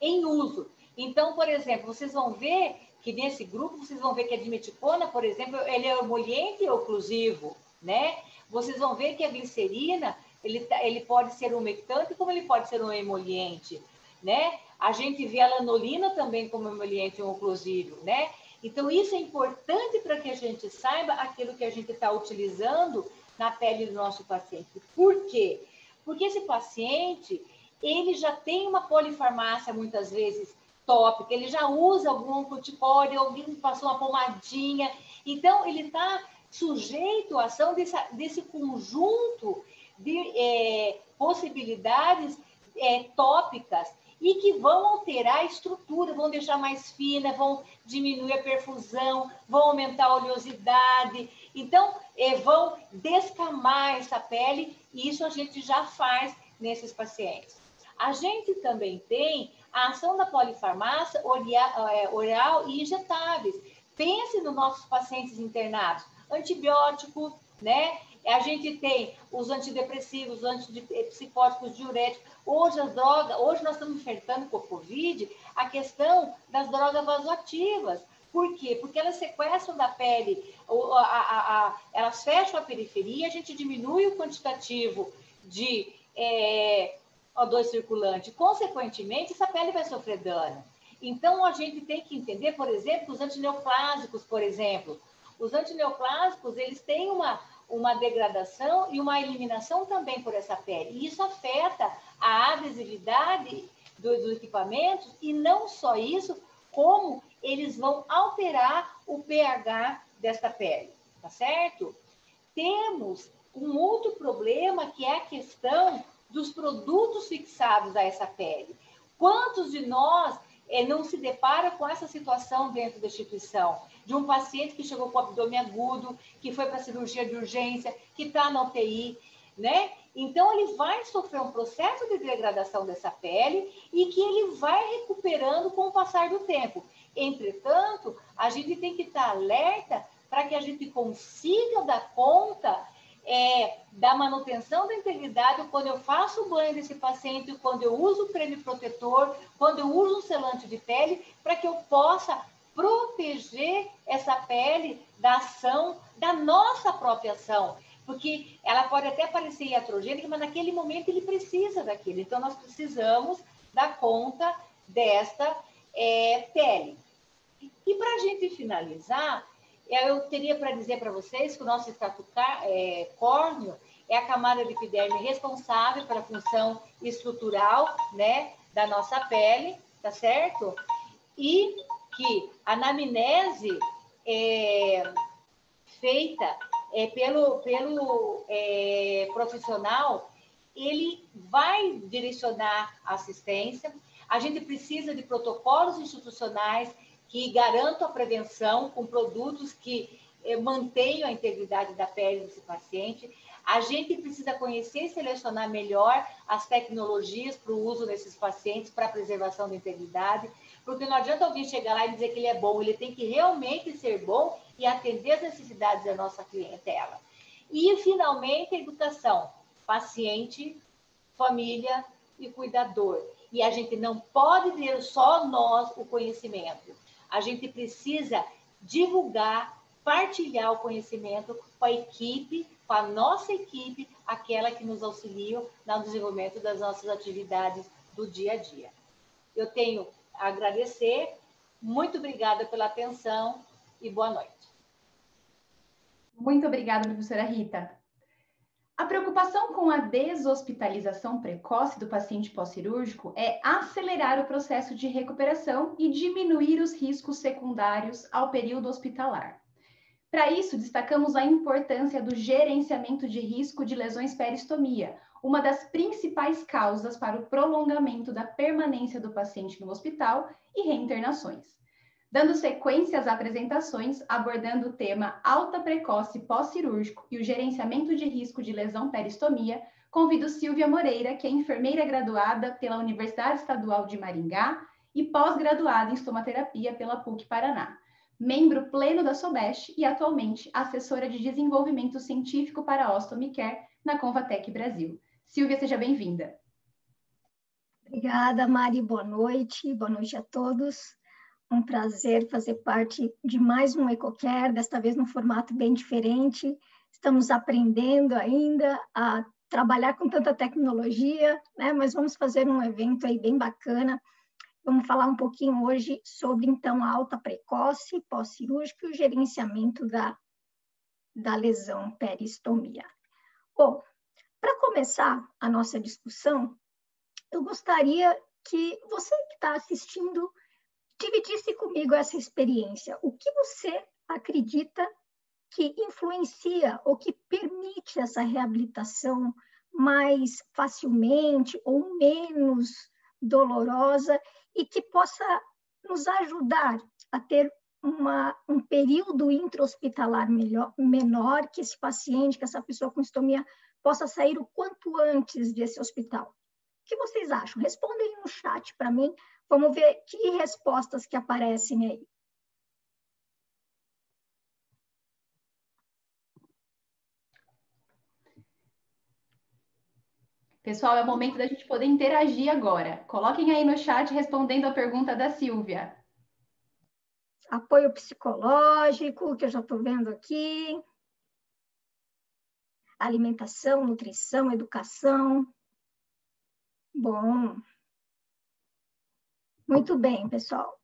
em uso. Então, por exemplo, vocês vão ver que nesse grupo, vocês vão ver que a dimeticona, por exemplo, ele é emoliente e oclusivo, né? Vocês vão ver que a glicerina, ele pode ser um umectante, como ele pode ser um emoliente, né? A gente vê a lanolina também como emoliente e um oclusivo, né? Então, isso é importante para que a gente saiba aquilo que a gente está utilizando na pele do nosso paciente. Por quê? Porque esse paciente, ele já tem uma polifarmácia, muitas vezes, tópica, ele já usa algum corticóide, alguém passou uma pomadinha, então ele está sujeito à ação desse conjunto de possibilidades tópicas e que vão alterar a estrutura, vão deixar mais fina, vão diminuir a perfusão, vão aumentar a oleosidade, então vão descamar essa pele, e isso a gente já faz nesses pacientes. A gente também tem a ação da polifarmácia oral e injetáveis. Pense nos nossos pacientes internados. Antibiótico, né? A gente tem os antidepressivos, os antipsicóticos, diuréticos. Hoje nós estamos enfrentando com o Covid a questão das drogas vasoativas. Por quê? Porque elas sequestram da pele, elas fecham a periferia, a gente diminui o quantitativo de O2 circulante. Consequentemente, essa pele vai sofrer dano. Então, a gente tem que entender, por exemplo, os antineoplásicos, por exemplo. Os antineoplásicos, eles têm uma degradação e uma eliminação também por essa pele. E isso afeta a adesividade dos equipamentos, e não só isso, como eles vão alterar o pH desta pele, tá certo? Temos um outro problema, que é a questão dos produtos fixados a essa pele. Quantos de nós não se depara com essa situação dentro da instituição? De um paciente que chegou com abdômen agudo, que foi para a cirurgia de urgência, que está na UTI, né? Então, ele vai sofrer um processo de degradação dessa pele e que ele vai recuperando com o passar do tempo. Entretanto, a gente tem que estar alerta para que a gente consiga dar conta da manutenção da integridade quando eu faço o banho desse paciente, quando eu uso o creme protetor, quando eu uso um selante de pele, para que eu possa proteger essa pele da ação, da nossa própria ação. Porque ela pode até parecer iatrogênica, mas naquele momento ele precisa daquilo. Então, nós precisamos dar conta desta pele. E para a gente finalizar, eu teria para dizer para vocês que o nosso estrato córneo é a camada de epiderme responsável pela função estrutural, né, da nossa pele, tá certo? E que a anamnese feita pelo profissional, ele vai direcionar a assistência. A gente precisa de protocolos institucionais que garantam a prevenção com produtos que mantenham a integridade da pele desse paciente. A gente precisa conhecer e selecionar melhor as tecnologias para o uso desses pacientes, para a preservação da integridade, porque não adianta alguém chegar lá e dizer que ele é bom, ele tem que realmente ser bom e atender as necessidades da nossa clientela. E, finalmente, a educação, paciente, família e cuidador. E a gente não pode ter só nós o conhecimento. A gente precisa divulgar, partilhar o conhecimento com a equipe, com a nossa equipe, aquela que nos auxilia no desenvolvimento das nossas atividades do dia a dia. Eu tenho a agradecer, muito obrigada pela atenção e boa noite. Muito obrigada, professora Rita. A preocupação com a deshospitalização precoce do paciente pós-cirúrgico é acelerar o processo de recuperação e diminuir os riscos secundários ao período hospitalar. Para isso, destacamos a importância do gerenciamento de risco de lesões peristomia, uma das principais causas para o prolongamento da permanência do paciente no hospital e reinternações. Dando sequência às apresentações, abordando o tema alta precoce pós-cirúrgico e o gerenciamento de risco de lesão peristomia, convido Silvia Moreira, que é enfermeira graduada pela Universidade Estadual de Maringá e pós-graduada em estomaterapia pela PUC Paraná, membro pleno da SOBEST e atualmente assessora de desenvolvimento científico para a Ostomy Care na Convatec Brasil. Silvia, seja bem-vinda. Obrigada, Mari. Boa noite a todos. Um prazer fazer parte de mais um EcoCare, desta vez num formato bem diferente. Estamos aprendendo ainda a trabalhar com tanta tecnologia, né? Mas vamos fazer um evento aí bem bacana. Vamos falar um pouquinho hoje sobre, então, a alta precoce, pós-cirúrgico e o gerenciamento da lesão peristomia. Bom, para começar a nossa discussão, eu gostaria que você que está assistindo dividisse comigo essa experiência. O que você acredita que influencia ou que permite essa reabilitação mais facilmente ou menos dolorosa e que possa nos ajudar a ter um período intra-hospitalar menor, que esse paciente, que essa pessoa com estomia possa sair o quanto antes desse hospital? O que vocês acham? Respondem aí no chat para mim. Vamos ver que respostas que aparecem aí. Pessoal, é o momento da gente poder interagir agora. Coloquem aí no chat respondendo a pergunta da Silvia. Apoio psicológico, que eu já estou vendo aqui. Alimentação, nutrição, educação. Bom. Muito bem, pessoal.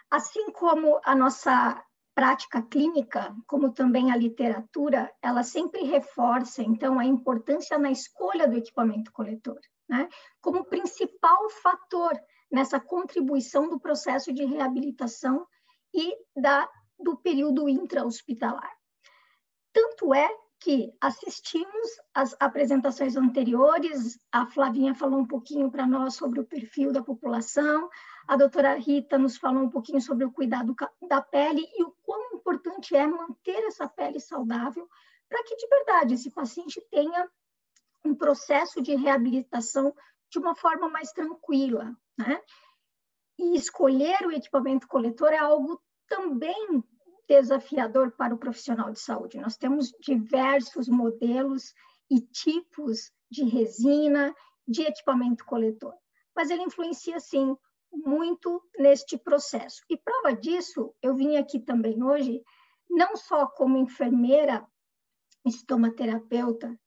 Assim como a nossa prática clínica, como também a literatura, ela sempre reforça, então, a importância na escolha do equipamento coletor, né? Como principal fator nessa contribuição do processo de reabilitação e do período intra-hospitalar. Tanto é que assistimos às apresentações anteriores, a Flavinha falou um pouquinho para nós sobre o perfil da população, a doutora Rita nos falou um pouquinho sobre o cuidado da pele e o quão importante é manter essa pele saudável para que, de verdade, esse paciente tenha um processo de reabilitação de uma forma mais tranquila, né? E escolher o equipamento coletor é algo também desafiador para o profissional de saúde. Nós temos diversos modelos e tipos de resina, de equipamento coletor, mas ele influencia, sim, muito neste processo. E prova disso, eu vim aqui também hoje, não só como enfermeira, estomaterapeuta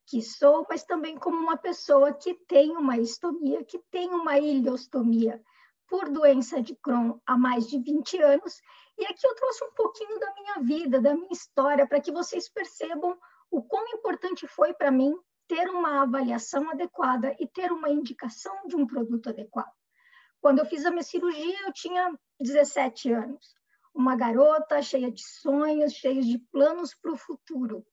que sou, mas também como uma pessoa que tem uma estomia, que tem uma ileostomia por doença de Crohn há mais de 20 anos. E aqui eu trouxe um pouquinho da minha vida, da minha história, para que vocês percebam o quão importante foi para mim ter uma avaliação adequada e ter uma indicação de um produto adequado. Quando eu fiz a minha cirurgia, eu tinha 17 anos. Uma garota cheia de sonhos, cheia de planos para o futuro.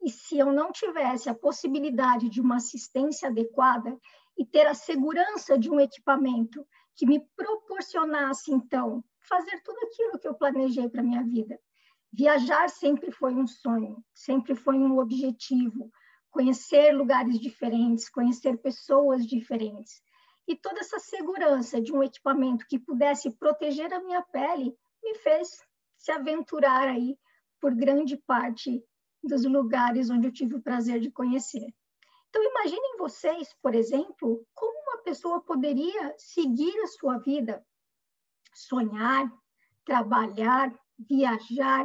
E se eu não tivesse a possibilidade de uma assistência adequada e ter a segurança de um equipamento que me proporcionasse, então, fazer tudo aquilo que eu planejei para a minha vida. Viajar sempre foi um sonho, sempre foi um objetivo. Conhecer lugares diferentes, conhecer pessoas diferentes. E toda essa segurança de um equipamento que pudesse proteger a minha pele me fez se aventurar aí por grande parte dos lugares onde eu tive o prazer de conhecer. Então, imaginem vocês, por exemplo, como uma pessoa poderia seguir a sua vida, sonhar, trabalhar, viajar,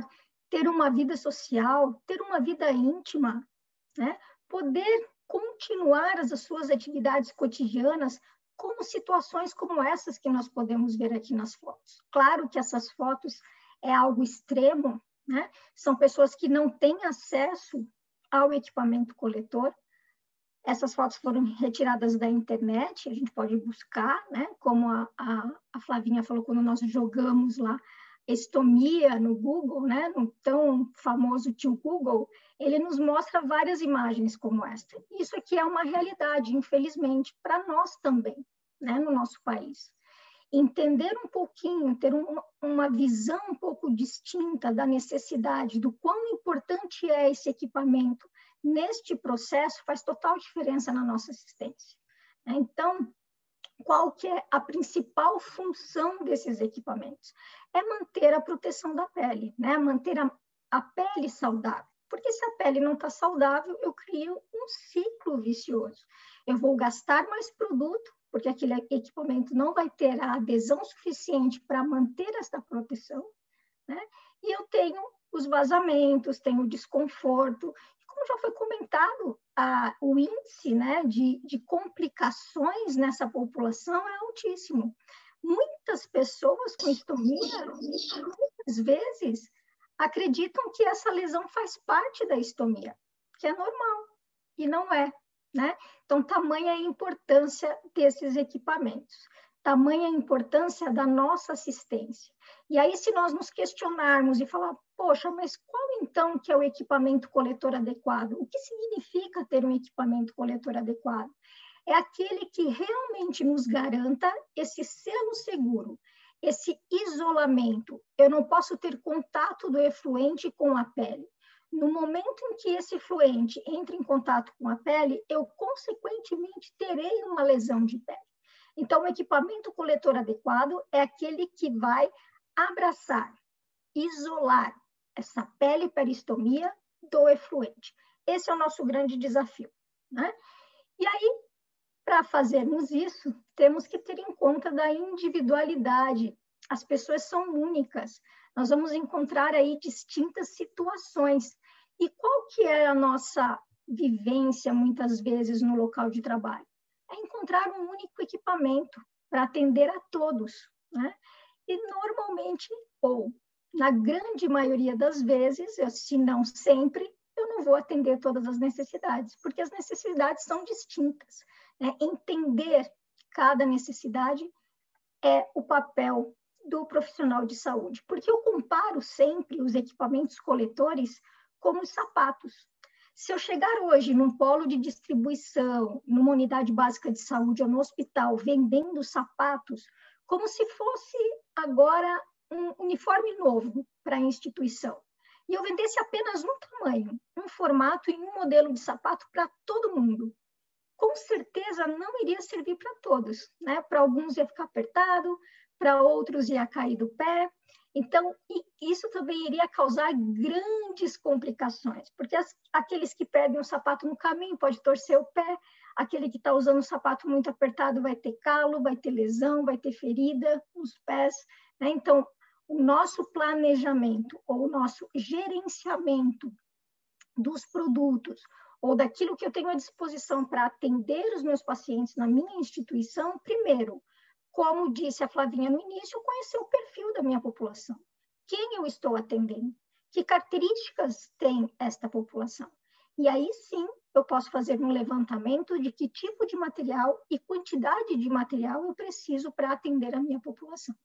ter uma vida social, ter uma vida íntima, né? Poder continuar as suas atividades cotidianas com situações como essas que nós podemos ver aqui nas fotos. Claro que essas fotos é algo extremo, né? São pessoas que não têm acesso ao equipamento coletor. Essas fotos foram retiradas da internet, a gente pode buscar, né? Como a Flavinha falou, quando nós jogamos lá estomia no Google, né? No tão famoso tio Google, ele nos mostra várias imagens como esta. Isso aqui é uma realidade, infelizmente, para nós também, né? No nosso país. Entender um pouquinho, ter uma visão um pouco distinta da necessidade, do quão importante é esse equipamento neste processo, faz total diferença na nossa assistência. Então, qual que é a principal função desses equipamentos? É manter a proteção da pele, né? Manter a pele saudável. Porque se a pele não está saudável, eu crio um ciclo vicioso. Eu vou gastar mais produto, porque aquele equipamento não vai ter a adesão suficiente para manter essa proteção, né? E eu tenho os vazamentos, tenho o desconforto. Como já foi comentado, o índice, né, de complicações nessa população é altíssimo. Muitas pessoas com estomia, muitas vezes, acreditam que essa lesão faz parte da estomia, que é normal, e não é, né? Então, tamanha a importância desses equipamentos, tamanha a importância da nossa assistência. E aí, se nós nos questionarmos e falar, poxa, mas qual então que é o equipamento coletor adequado? O que significa ter um equipamento coletor adequado? É aquele que realmente nos garanta esse selo seguro, esse isolamento. Eu não posso ter contato do efluente com a pele. No momento em que esse efluente entra em contato com a pele, eu, consequentemente, terei uma lesão de pele. Então, o equipamento coletor adequado é aquele que vai abraçar, isolar essa pele peristomia do efluente. Esse é o nosso grande desafio, né? E aí, para fazermos isso, temos que ter em conta da individualidade. As pessoas são únicas. Nós vamos encontrar aí distintas situações. E qual que é a nossa vivência, muitas vezes, no local de trabalho? É encontrar um único equipamento para atender a todos, né? E normalmente, ou na grande maioria das vezes, se não sempre, eu não vou atender todas as necessidades, porque as necessidades são distintas, né? Entender cada necessidade é o papel do profissional de saúde, porque eu comparo sempre os equipamentos coletores como os sapatos. Se eu chegar hoje num polo de distribuição, numa unidade básica de saúde ou no hospital, vendendo sapatos, como se fosse agora um uniforme novo para a instituição, e eu vendesse apenas um tamanho, um formato e um modelo de sapato para todo mundo, com certeza não iria servir para todos, né? Para alguns ia ficar apertado, para outros ia cair do pé. Então, isso também iria causar grandes complicações, porque aqueles que perdem o sapato no caminho pode torcer o pé, aquele que está usando o sapato muito apertado vai ter calo, vai ter lesão, vai ter ferida nos pés, né? Então, o nosso planejamento ou o nosso gerenciamento dos produtos ou daquilo que eu tenho à disposição para atender os meus pacientes na minha instituição, primeiro, como disse a Flavinha no início, conhecer o perfil da minha população. Quem eu estou atendendo? Que características tem esta população? E aí sim, eu posso fazer um levantamento de que tipo de material e quantidade de material eu preciso para atender a minha população.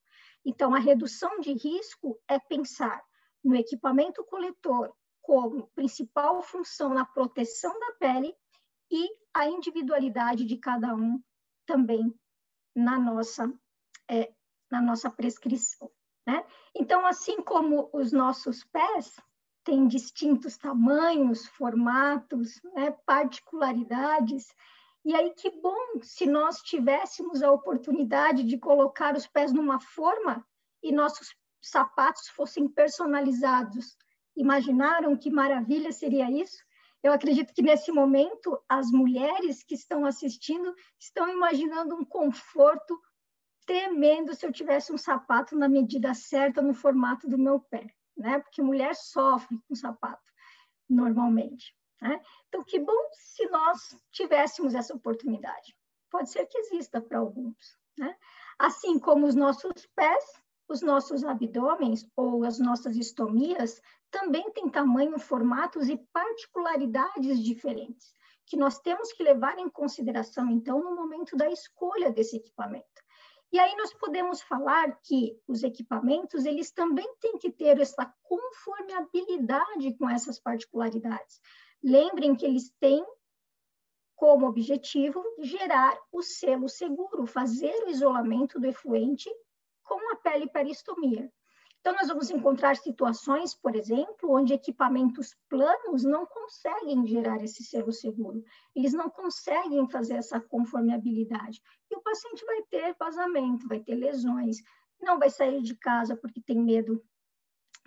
Então, a redução de risco é pensar no equipamento coletor como principal função na proteção da pele e a individualidade de cada um também na nossa prescrição, né? Então, assim como os nossos pés têm distintos tamanhos, formatos, né, particularidades, e aí que bom se nós tivéssemos a oportunidade de colocar os pés numa forma e nossos sapatos fossem personalizados. Imaginaram que maravilha seria isso? Eu acredito que nesse momento as mulheres que estão assistindo estão imaginando um conforto tremendo se eu tivesse um sapato na medida certa, no formato do meu pé, né? Porque mulher sofre com sapato normalmente, né? Então, que bom se nós tivéssemos essa oportunidade. Pode ser que exista para alguns, né? Assim como os nossos pés, os nossos abdômenes ou as nossas estomias também têm tamanho, formatos e particularidades diferentes, que nós temos que levar em consideração, então, no momento da escolha desse equipamento. E aí nós podemos falar que os equipamentos, eles também têm que ter essa conformabilidade com essas particularidades. Lembrem que eles têm como objetivo gerar o selo seguro, fazer o isolamento do efluente com a pele peristomia. Então, nós vamos encontrar situações, por exemplo, onde equipamentos planos não conseguem gerar esse selo seguro. Eles não conseguem fazer essa conformabilidade. E o paciente vai ter vazamento, vai ter lesões, não vai sair de casa porque tem medo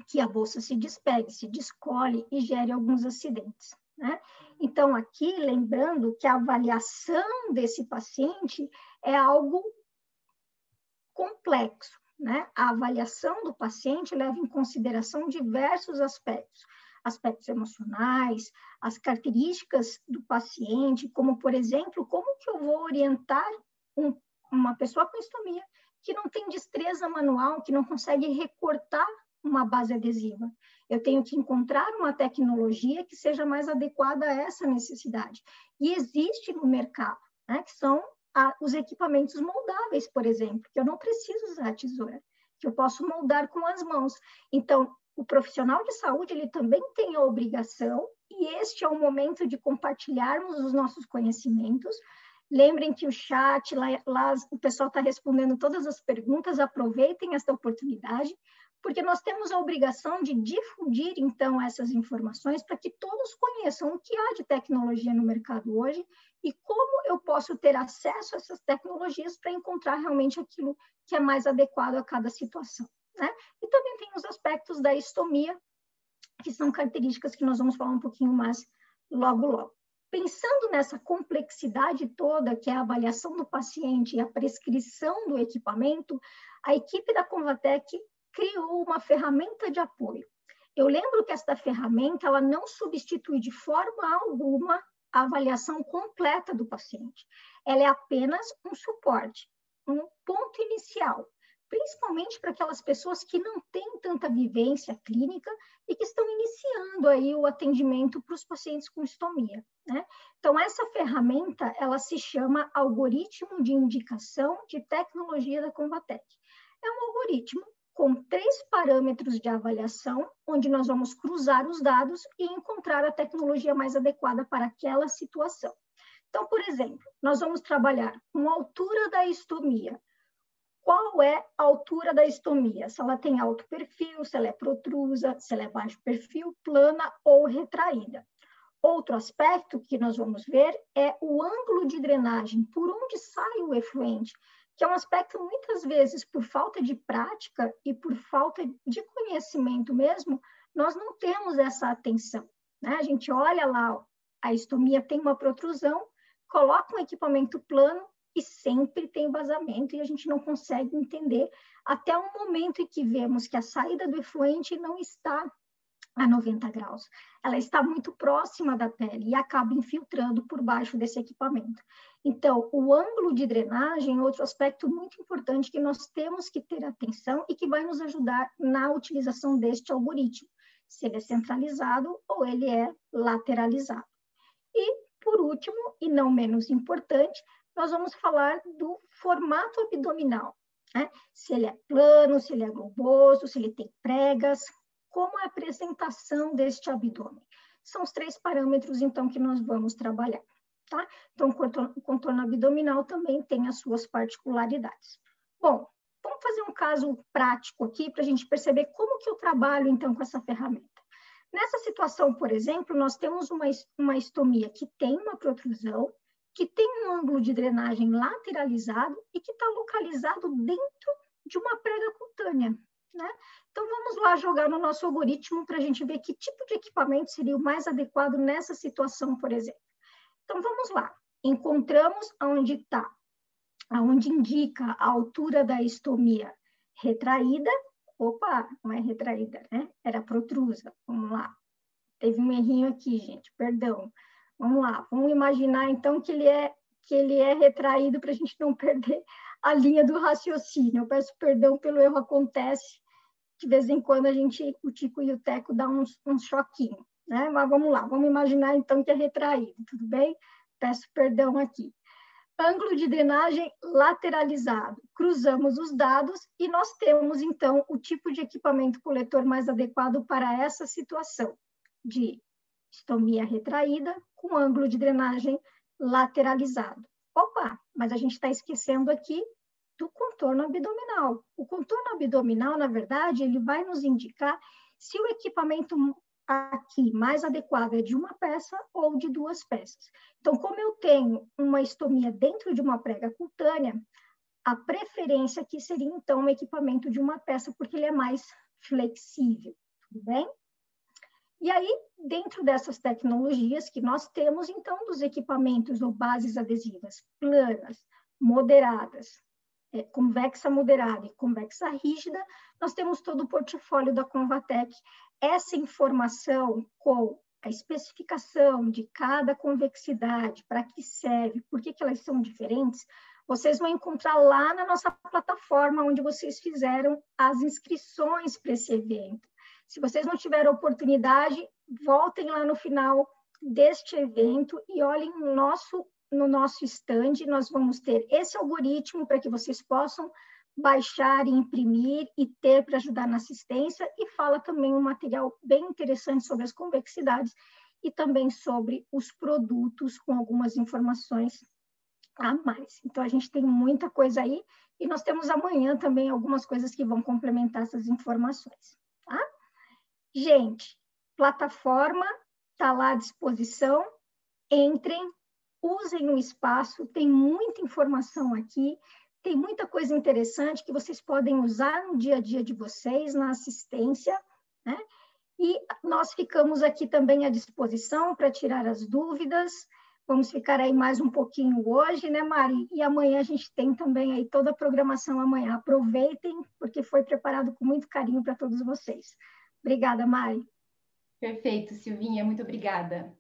que a bolsa se despegue, se descole e gere alguns acidentes, né? Então, aqui, lembrando que a avaliação desse paciente é algo complexo, né? A avaliação do paciente leva em consideração diversos aspectos emocionais, as características do paciente, como, por exemplo, como que eu vou orientar uma pessoa com estomia que não tem destreza manual, que não consegue recortar uma base adesiva. Eu tenho que encontrar uma tecnologia que seja mais adequada a essa necessidade. E existe no mercado, né, que são os equipamentos moldáveis, por exemplo, que eu não preciso usar a tesoura, que eu posso moldar com as mãos. Então, o profissional de saúde, ele também tem a obrigação, e este é o momento de compartilharmos os nossos conhecimentos. Lembrem que o chat, lá o pessoal está respondendo todas as perguntas, aproveitem esta oportunidade, porque nós temos a obrigação de difundir, então, essas informações para que todos conheçam o que há de tecnologia no mercado hoje e como eu posso ter acesso a essas tecnologias para encontrar realmente aquilo que é mais adequado a cada situação, né? E também tem os aspectos da estomia, que são características que nós vamos falar um pouquinho mais logo. Pensando nessa complexidade toda, que é a avaliação do paciente e a prescrição do equipamento, a equipe da Convatec criou uma ferramenta de apoio. Eu lembro que esta ferramenta ela não substitui de forma alguma a avaliação completa do paciente. Ela é apenas um suporte, um ponto inicial, principalmente para aquelas pessoas que não têm tanta vivência clínica e que estão iniciando aí o atendimento para os pacientes com estomia, né? Então, essa ferramenta, ela se chama Algoritmo de Indicação de Tecnologia da Convatec. É um algoritmo com 3 parâmetros de avaliação, onde nós vamos cruzar os dados e encontrar a tecnologia mais adequada para aquela situação. Então, por exemplo, nós vamos trabalhar com a altura da estomia. Qual é a altura da estomia? Se ela tem alto perfil, se ela é protrusa, se ela é baixo perfil, plana ou retraída. Outro aspecto que nós vamos ver é o ângulo de drenagem, por onde sai o efluente, que é um aspecto, muitas vezes, por falta de prática e por falta de conhecimento mesmo, nós não temos essa atenção, né? A gente olha lá, a estomia tem uma protrusão, coloca um equipamento plano e sempre tem vazamento e a gente não consegue entender até o momento em que vemos que a saída do efluente não está a 90 graus. Ela está muito próxima da pele e acaba infiltrando por baixo desse equipamento. Então, o ângulo de drenagem é outro aspecto muito importante que nós temos que ter atenção e que vai nos ajudar na utilização deste algoritmo, se ele é centralizado ou ele é lateralizado. E, por último, e não menos importante, nós vamos falar do formato abdominal, né? Se ele é plano, se ele é globoso, se ele tem pregas, como é a apresentação deste abdômen. São os 3 parâmetros, então, que nós vamos trabalhar, tá? Então, o contorno abdominal também tem as suas particularidades. Bom, vamos fazer um caso prático aqui para a gente perceber como que eu trabalho, então, com essa ferramenta. Nessa situação, por exemplo, nós temos uma estomia que tem uma protrusão, que tem um ângulo de drenagem lateralizado e que está localizado dentro de uma prega cutânea, né? Então, vamos lá jogar no nosso algoritmo para a gente ver que tipo de equipamento seria o mais adequado nessa situação, por exemplo. Então, vamos lá. Encontramos onde indica a altura da estomia retraída. Opa, não é retraída, né? Era protrusa. Vamos lá. Teve um errinho aqui, gente, perdão. Vamos lá, vamos imaginar, então, que ele é retraído para a gente não perder a linha do raciocínio. Eu peço perdão pelo erro, acontece. De vez em quando o Tico e o Teco dão uns choquinhos, né? Mas vamos lá, vamos imaginar então que é retraído, tudo bem? Peço perdão aqui. Ângulo de drenagem lateralizado. Cruzamos os dados e nós temos então o tipo de equipamento coletor mais adequado para essa situação de estomia retraída com ângulo de drenagem lateralizado. Opa, mas a gente está esquecendo aqui do contorno abdominal. O contorno abdominal, na verdade, ele vai nos indicar se o equipamento aqui mais adequado é de uma peça ou de 2 peças. Então, como eu tenho uma estomia dentro de uma prega cutânea, a preferência aqui seria, então, um equipamento de uma peça, porque ele é mais flexível, tudo bem? E aí, dentro dessas tecnologias que nós temos, então, dos equipamentos ou bases adesivas planas, moderadas, convexa moderada e convexa rígida, nós temos todo o portfólio da Convatec. Essa informação com a especificação de cada convexidade, para que serve, por que elas são diferentes, vocês vão encontrar lá na nossa plataforma, onde vocês fizeram as inscrições para esse evento. Se vocês não tiveram oportunidade, voltem lá no final deste evento e olhem no nosso stand, nós vamos ter esse algoritmo para que vocês possam baixar e imprimir e ter para ajudar na assistência, e fala também um material bem interessante sobre as convexidades e também sobre os produtos com algumas informações a mais. Então, a gente tem muita coisa aí e nós temos amanhã também algumas coisas que vão complementar essas informações, tá? Gente, plataforma está lá à disposição, entrem, usem o espaço, tem muita informação aqui, tem muita coisa interessante que vocês podem usar no dia a dia de vocês, na assistência, né? E nós ficamos aqui também à disposição para tirar as dúvidas. Vamos ficar aí mais um pouquinho hoje, né, Mari? E amanhã a gente tem também aí toda a programação amanhã. Aproveitem, porque foi preparado com muito carinho para todos vocês. Obrigada, Mari. Perfeito, Silvinha, muito obrigada.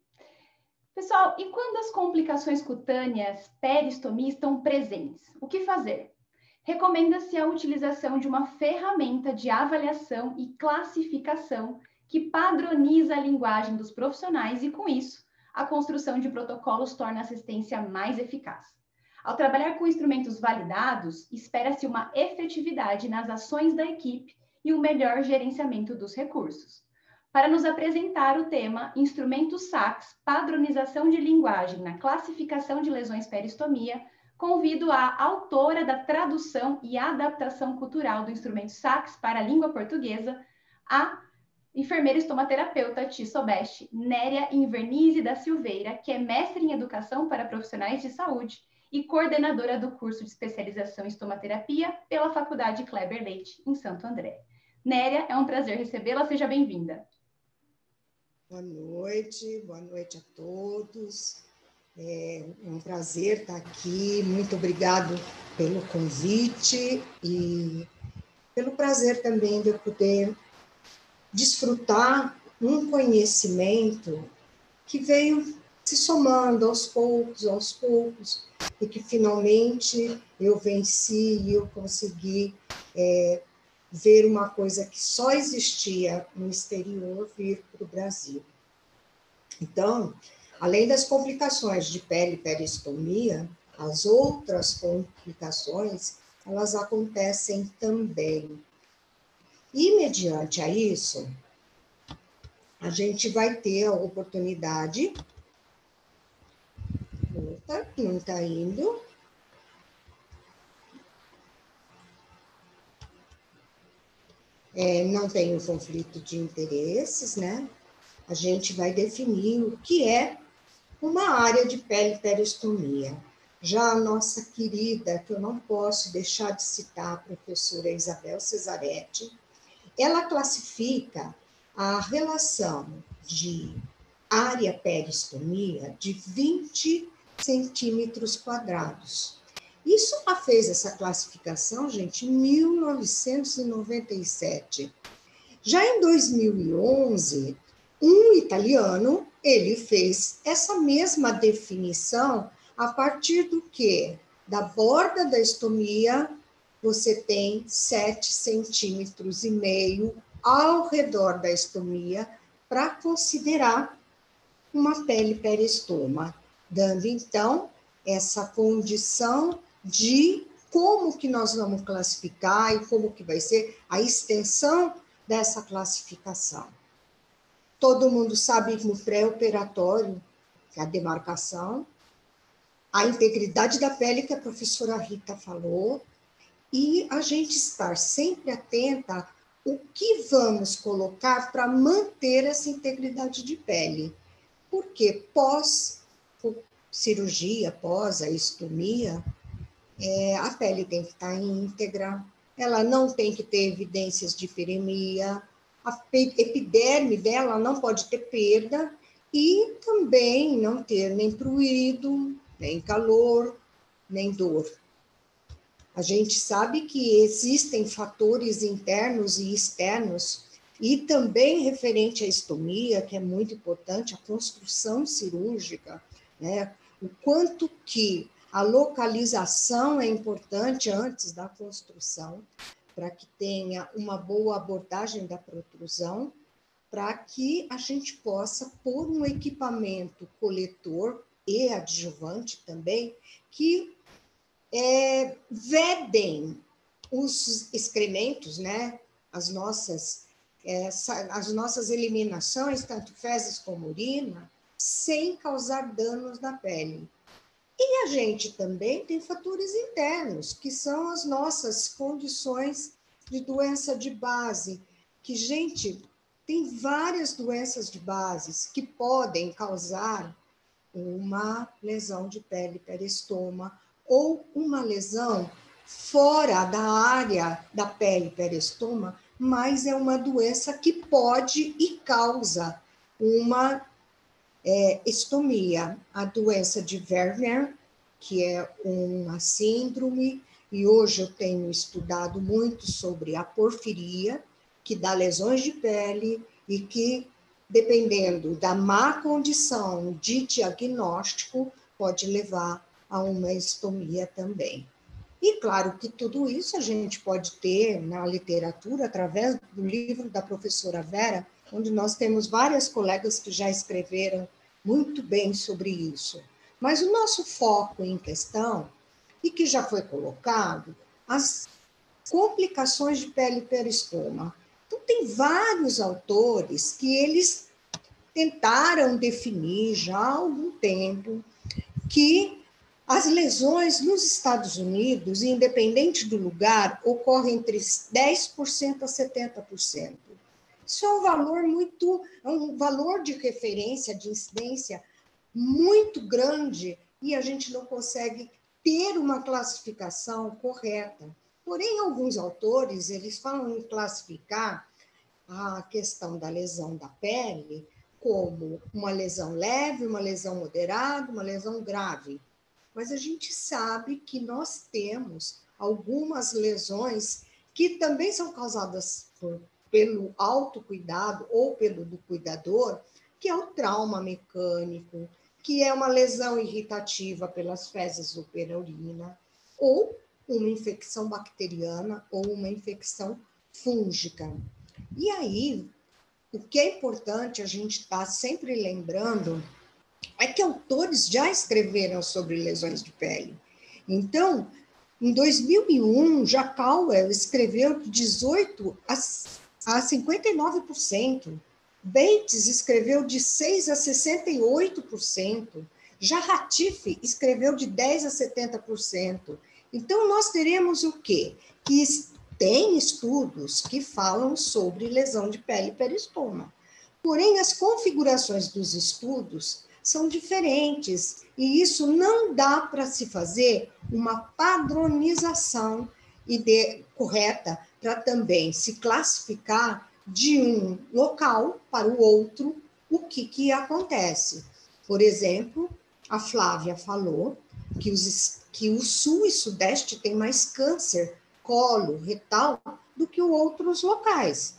Pessoal, e quando as complicações cutâneas, peristomia, estão presentes? O que fazer? Recomenda-se a utilização de uma ferramenta de avaliação e classificação que padroniza a linguagem dos profissionais e, com isso, a construção de protocolos torna a assistência mais eficaz. Ao trabalhar com instrumentos validados, espera-se uma efetividade nas ações da equipe e um melhor gerenciamento dos recursos. Para nos apresentar o tema Instrumentos SACS, padronização de linguagem na classificação de lesões peristomia, convido a autora da tradução e adaptação cultural do instrumento SACS para a língua portuguesa, a enfermeira estomaterapeuta Tissobeste Néria Invernizzi da Silveira, que é mestre em educação para profissionais de saúde e coordenadora do curso de especialização em estomaterapia pela Faculdade Kleber Leite, em Santo André. Néria, é um prazer recebê-la, seja bem-vinda. Boa noite a todos. É um prazer estar aqui. Muito obrigado pelo convite e pelo prazer também de eu poder desfrutar um conhecimento que veio se somando aos poucos, e que finalmente eu venci e eu consegui ver uma coisa que só existia no exterior vir para o Brasil. Então, além das complicações de pele e peristomia, as outras complicações, elas acontecem também. E, mediante a isso, a gente vai ter a oportunidade... Opa, não está indo... não tem o conflito de interesses, né? A gente vai definir o que é uma área de pele e peristomia. Já a nossa querida, que eu não posso deixar de citar, a professora Isabel Cesaretti, ela classifica a relação de área peristomia de 20 centímetros quadrados. Isso ela fez essa classificação, gente, em 1997. Já em 2011, um italiano, ele fez essa mesma definição a partir do quê? Da borda da estomia, você tem 7,5 centímetros ao redor da estomia para considerar uma pele peristoma, dando, então, essa condição de como que nós vamos classificar e como que vai ser a extensão dessa classificação. Todo mundo sabe que no pré-operatório, que é a demarcação, a integridade da pele, que a professora Rita falou, e a gente estar sempre atenta o que vamos colocar para manter essa integridade de pele. Porque pós-cirurgia, pós a estomia, a pele tem que estar íntegra, ela não tem que ter evidências de hiperemia, a epiderme dela não pode ter perda e também não ter nem pruído, nem calor, nem dor. A gente sabe que existem fatores internos e externos e também referente à estomia, que é muito importante, a construção cirúrgica, né? O quanto que a localização é importante antes da construção, para que tenha uma boa abordagem da protrusão, para que a gente possa pôr um equipamento coletor e adjuvante também, que vedem os excrementos, né? As nossas eliminações, tanto fezes como urina, sem causar danos na pele. E a gente também tem fatores internos, que são as nossas condições de doença de base, que, gente, tem várias doenças de base que podem causar uma lesão de pele peristoma ou uma lesão fora da área da pele peristoma, mas é uma doença que pode e causa uma estomia. A doença de Werner, que é uma síndrome, e hoje eu tenho estudado muito sobre a porfiria, que dá lesões de pele e que, dependendo da má condição de diagnóstico, pode levar a uma estomia também. E claro que tudo isso a gente pode ter na literatura, através do livro da professora Vera, onde nós temos várias colegas que já escreveram muito bem sobre isso. Mas o nosso foco em questão, e que já foi colocado, as complicações de pele e peristoma. Então, tem vários autores que eles tentaram definir já há algum tempo que as lesões nos Estados Unidos, independente do lugar, ocorrem entre 10% a 70%. Isso é um valor de referência, de incidência muito grande, e a gente não consegue ter uma classificação correta. Porém, alguns autores, eles falam em classificar a questão da lesão da pele como uma lesão leve, uma lesão moderada, uma lesão grave. Mas a gente sabe que nós temos algumas lesões que também são causadas pelo autocuidado ou pelo do cuidador, que é o trauma mecânico, que é uma lesão irritativa pelas fezes ou pela urina, ou uma infecção bacteriana ou uma infecção fúngica. E aí, o que é importante a gente estar sempre lembrando é que autores já escreveram sobre lesões de pele. Então, em 2001, Jack Cowell escreveu de 18% a 59%. Bates escreveu de 6% a 68%. Já Ratife escreveu de 10% a 70%. Então, nós teremos o quê? Que tem estudos que falam sobre lesão de pele e peristoma. Porém, as configurações dos estudos são diferentes, e isso não dá para se fazer uma padronização correta para também se classificar de um local para o outro o que acontece. Por exemplo, a Flávia falou que o sul e sudeste têm mais câncer colo, retal, do que outros locais.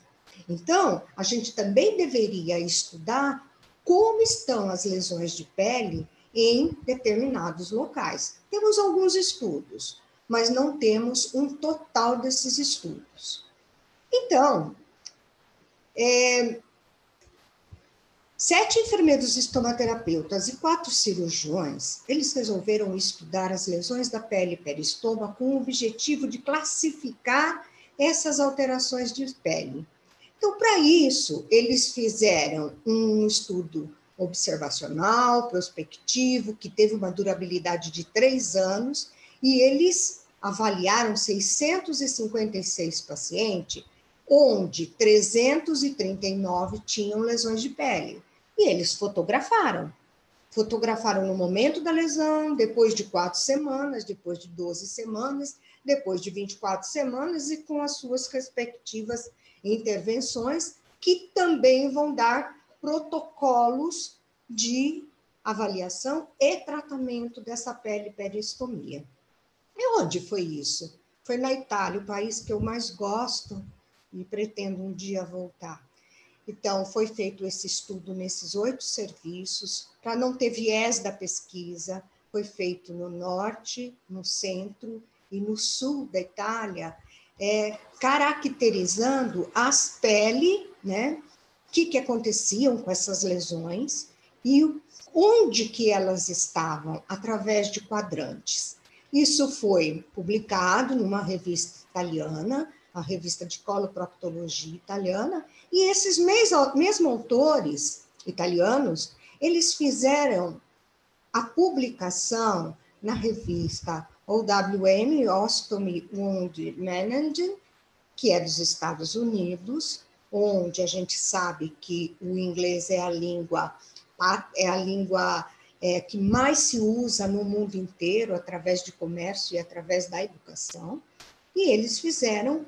Então, a gente também deveria estudar como estão as lesões de pele em determinados locais. Temos alguns estudos, mas não temos um total desses estudos. Então, 7 enfermeiros estomaterapeutas e 4 cirurgiões, eles resolveram estudar as lesões da pele e peristoma com o objetivo de classificar essas alterações de pele. Então, para isso, eles fizeram um estudo observacional, prospectivo, que teve uma durabilidade de 3 anos, e eles avaliaram 656 pacientes, onde 339 tinham lesões de pele. E eles fotografaram. Fotografaram no momento da lesão, depois de 4 semanas, depois de 12 semanas, depois de 24 semanas, e com as suas respectivas intervenções, que também vão dar protocolos de avaliação e tratamento dessa pele peristomia. E onde foi isso? Foi na Itália, o país que eu mais gosto e pretendo um dia voltar. Então, foi feito esse estudo nesses 8 serviços, para não ter viés da pesquisa, foi feito no norte, no centro e no sul da Itália, caracterizando as peles, né? O que aconteciam com essas lesões e onde que elas estavam, através de quadrantes. Isso foi publicado numa revista italiana, a revista de coloproctologia italiana, e esses mesmos autores italianos, eles fizeram a publicação na revista OWM, Ostomy Wound Management, que é dos Estados Unidos, onde a gente sabe que o inglês é a língua que mais se usa no mundo inteiro, através de comércio e através da educação, e eles fizeram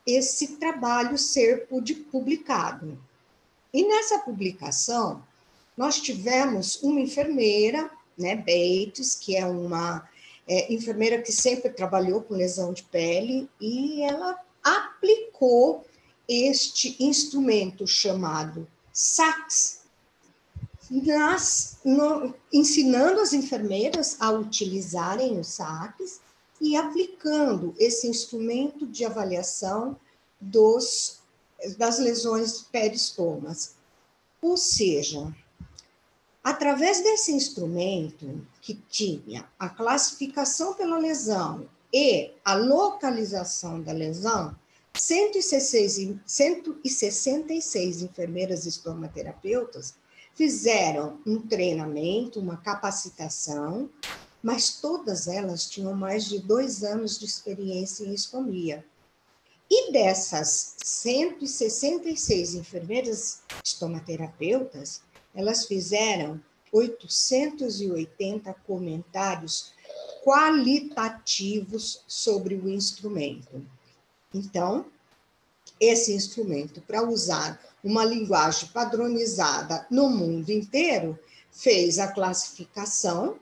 esse trabalho ser publicado. E nessa publicação, nós tivemos uma enfermeira, né, Bates, que é uma enfermeira que sempre trabalhou com lesão de pele, e ela aplicou este instrumento chamado SACS, ensinando as enfermeiras a utilizarem os SACS, e aplicando esse instrumento de avaliação das lesões peristomas. Ou seja, através desse instrumento que tinha a classificação pela lesão e a localização da lesão, 166 enfermeiras estomaterapeutas fizeram um treinamento, uma capacitação, mas todas elas tinham mais de 2 anos de experiência em estomia. E dessas 166 enfermeiras estomaterapeutas, elas fizeram 880 comentários qualitativos sobre o instrumento. Então, esse instrumento, para usar uma linguagem padronizada no mundo inteiro, fez a classificação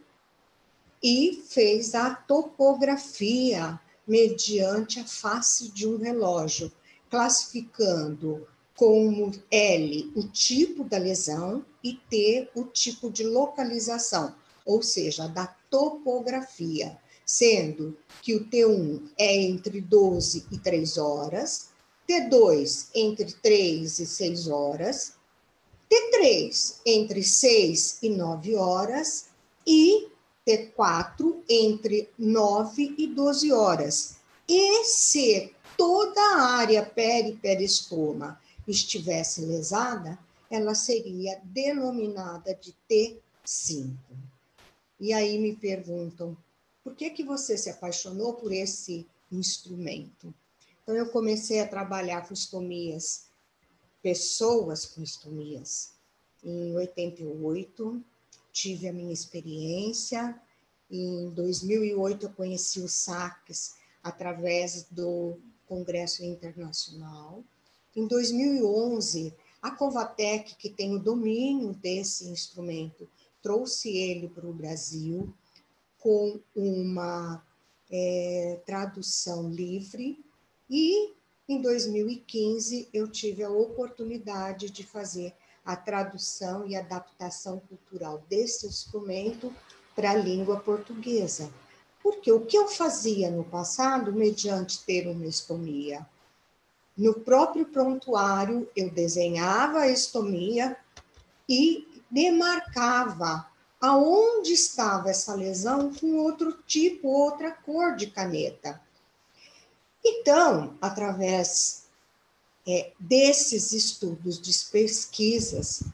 e fez a topografia mediante a face de um relógio, classificando como L o tipo da lesão e T o tipo de localização, ou seja, da topografia, sendo que o T1 é entre 12 e 3 horas, T2 entre 3 e 6 horas, T3 entre 6 e 9 horas e T4 entre 9 e 12 horas. E se toda a área periperistoma estivesse lesada, ela seria denominada de T5. E aí me perguntam, por que você se apaixonou por esse instrumento? Então, eu comecei a trabalhar com estomias, pessoas com estomias. Em 88, tive a minha experiência. Em 2008, eu conheci o SACS através do Congresso Internacional. Em 2011, a Convatec, que tem o domínio desse instrumento, trouxe ele para o Brasil com uma tradução livre. E, em 2015, eu tive a oportunidade de fazer a tradução e adaptação cultural desse instrumento para a língua portuguesa. Porque o que eu fazia no passado, mediante ter uma estomia? No próprio prontuário, eu desenhava a estomia e demarcava aonde estava essa lesão com outro tipo, outra cor de caneta. Então, através desses estudos, de pesquisas,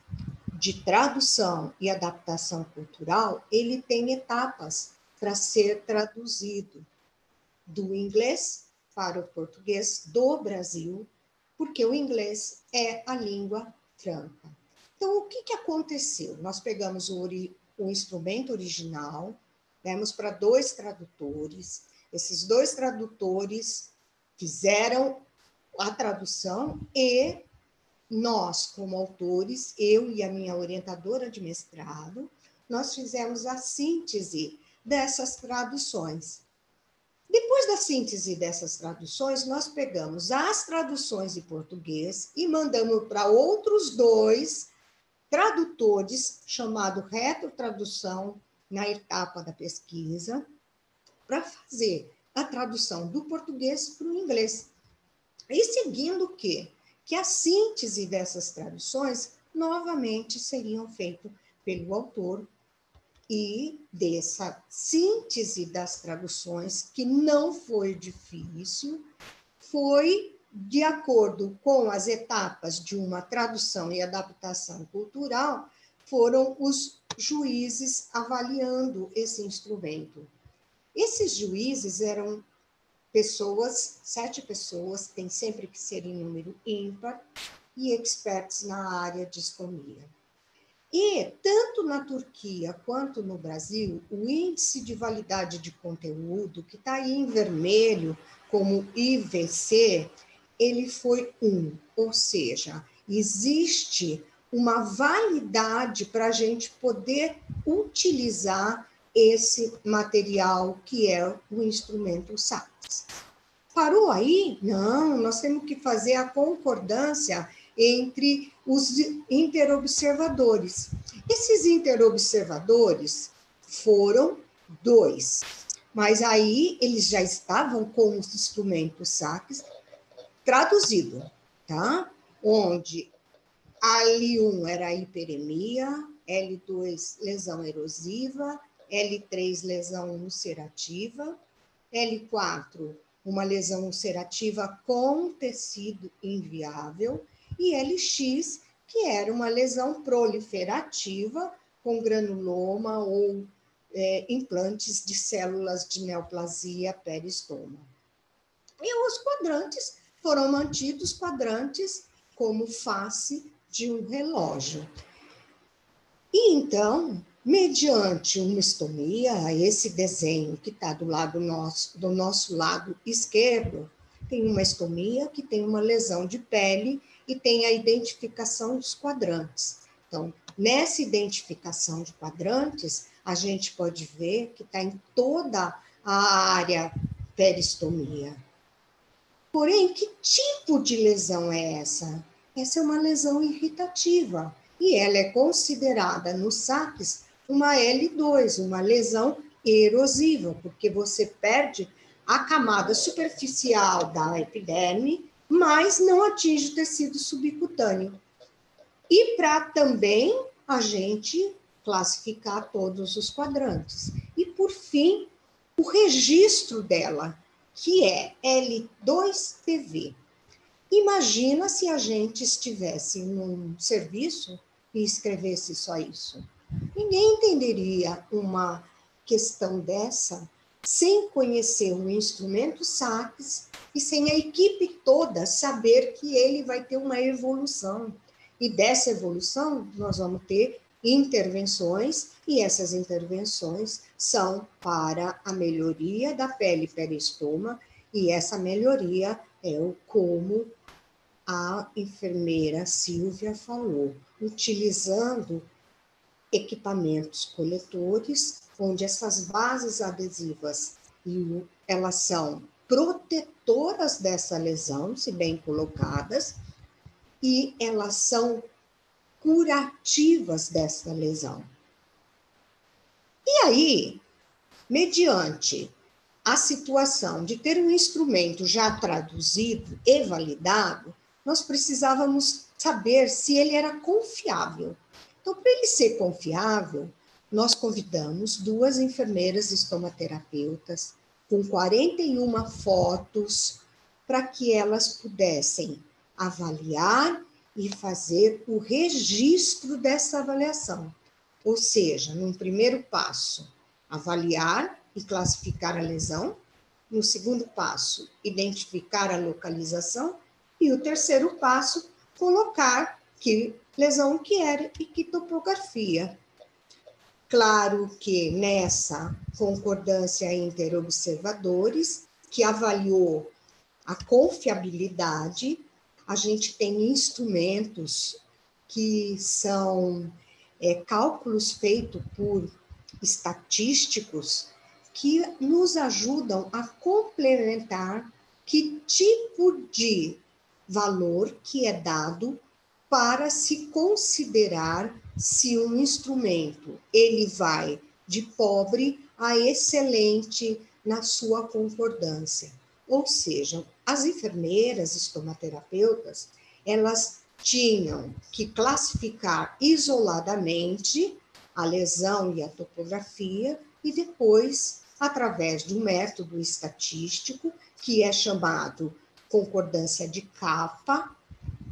de tradução e adaptação cultural, ele tem etapas para ser traduzido do inglês para o português do Brasil, porque o inglês é a língua franca. Então, o que aconteceu? Nós pegamos o instrumento original, demos para 2 tradutores, esses 2 tradutores fizeram a tradução e nós, como autores, eu e a minha orientadora de mestrado, nós fizemos a síntese dessas traduções. Depois da síntese dessas traduções, nós pegamos as traduções em português e mandamos para outros 2 tradutores, chamado retrotradução, na etapa da pesquisa, para fazer a tradução do português para o inglês. E seguindo o quê? Que a síntese dessas traduções novamente seriam feitas pelo autor e dessa síntese das traduções, que não foi difícil, foi de acordo com as etapas de uma tradução e adaptação cultural, foram os juízes avaliando esse instrumento. Esses juízes eram 7 pessoas, tem sempre que ser em número ímpar, e experts na área de estomia. E, tanto na Turquia quanto no Brasil, o índice de validade de conteúdo, que está aí em vermelho, como IVC, ele foi 1, ou seja, existe uma validade para a gente poder utilizar esse material que é o instrumento SACS. Parou aí? Não, nós temos que fazer a concordância entre os interobservadores. Esses interobservadores foram 2. Mas aí eles já estavam com os instrumentos saques traduzido, tá? Onde L1 era hiperemia, L2 lesão erosiva, L3 lesão ulcerativa, L4 uma lesão ulcerativa com tecido inviável e LX, que era uma lesão proliferativa com granuloma ou implantes de células de neoplasia peristoma. E os quadrantes foram mantidos quadrantes como face de um relógio. E então, mediante uma estomia, esse desenho que está do nosso lado esquerdo, tem uma estomia que tem uma lesão de pele e tem a identificação dos quadrantes. Então, nessa identificação de quadrantes, a gente pode ver que está em toda a área peristomia. Porém, que tipo de lesão é essa? Essa é uma lesão irritativa e ela é considerada no SAPS uma L2, uma lesão erosiva, porque você perde a camada superficial da epiderme, mas não atinge o tecido subcutâneo. E para também a gente classificar todos os quadrantes. E, por fim, o registro dela, que é L2PV. Imagina se a gente estivesse num serviço e escrevesse só isso. Ninguém entenderia uma questão dessa sem conhecer o instrumento SAPS e sem a equipe toda saber que ele vai ter uma evolução. E dessa evolução nós vamos ter intervenções, e essas intervenções são para a melhoria da pele peristoma, e essa melhoria é o como a enfermeira Silvia falou, utilizando equipamentos coletores, onde essas bases adesivas elas são protetoras dessa lesão, se bem colocadas, e elas são curativas dessa lesão. E aí, mediante a situação de ter um instrumento já traduzido e validado, nós precisávamos saber se ele era confiável. Então, para ele ser confiável, nós convidamos 2 enfermeiras estomaterapeutas com 41 fotos para que elas pudessem avaliar e fazer o registro dessa avaliação. Ou seja, num primeiro passo, avaliar e classificar a lesão. No segundo passo, identificar a localização. E o terceiro passo, colocar que lesão que era e que topografia. Claro que nessa concordância interobservadores, que avaliou a confiabilidade, a gente tem instrumentos que são cálculos feitos por estatísticos que nos ajudam a complementar que tipo de valor que é dado para se considerar se um instrumento ele vai de pobre a excelente na sua concordância. Ou seja, as enfermeiras estomaterapeutas, elas tinham que classificar isoladamente a lesão e a topografia e depois, através de um método estatístico, que é chamado concordância de capa,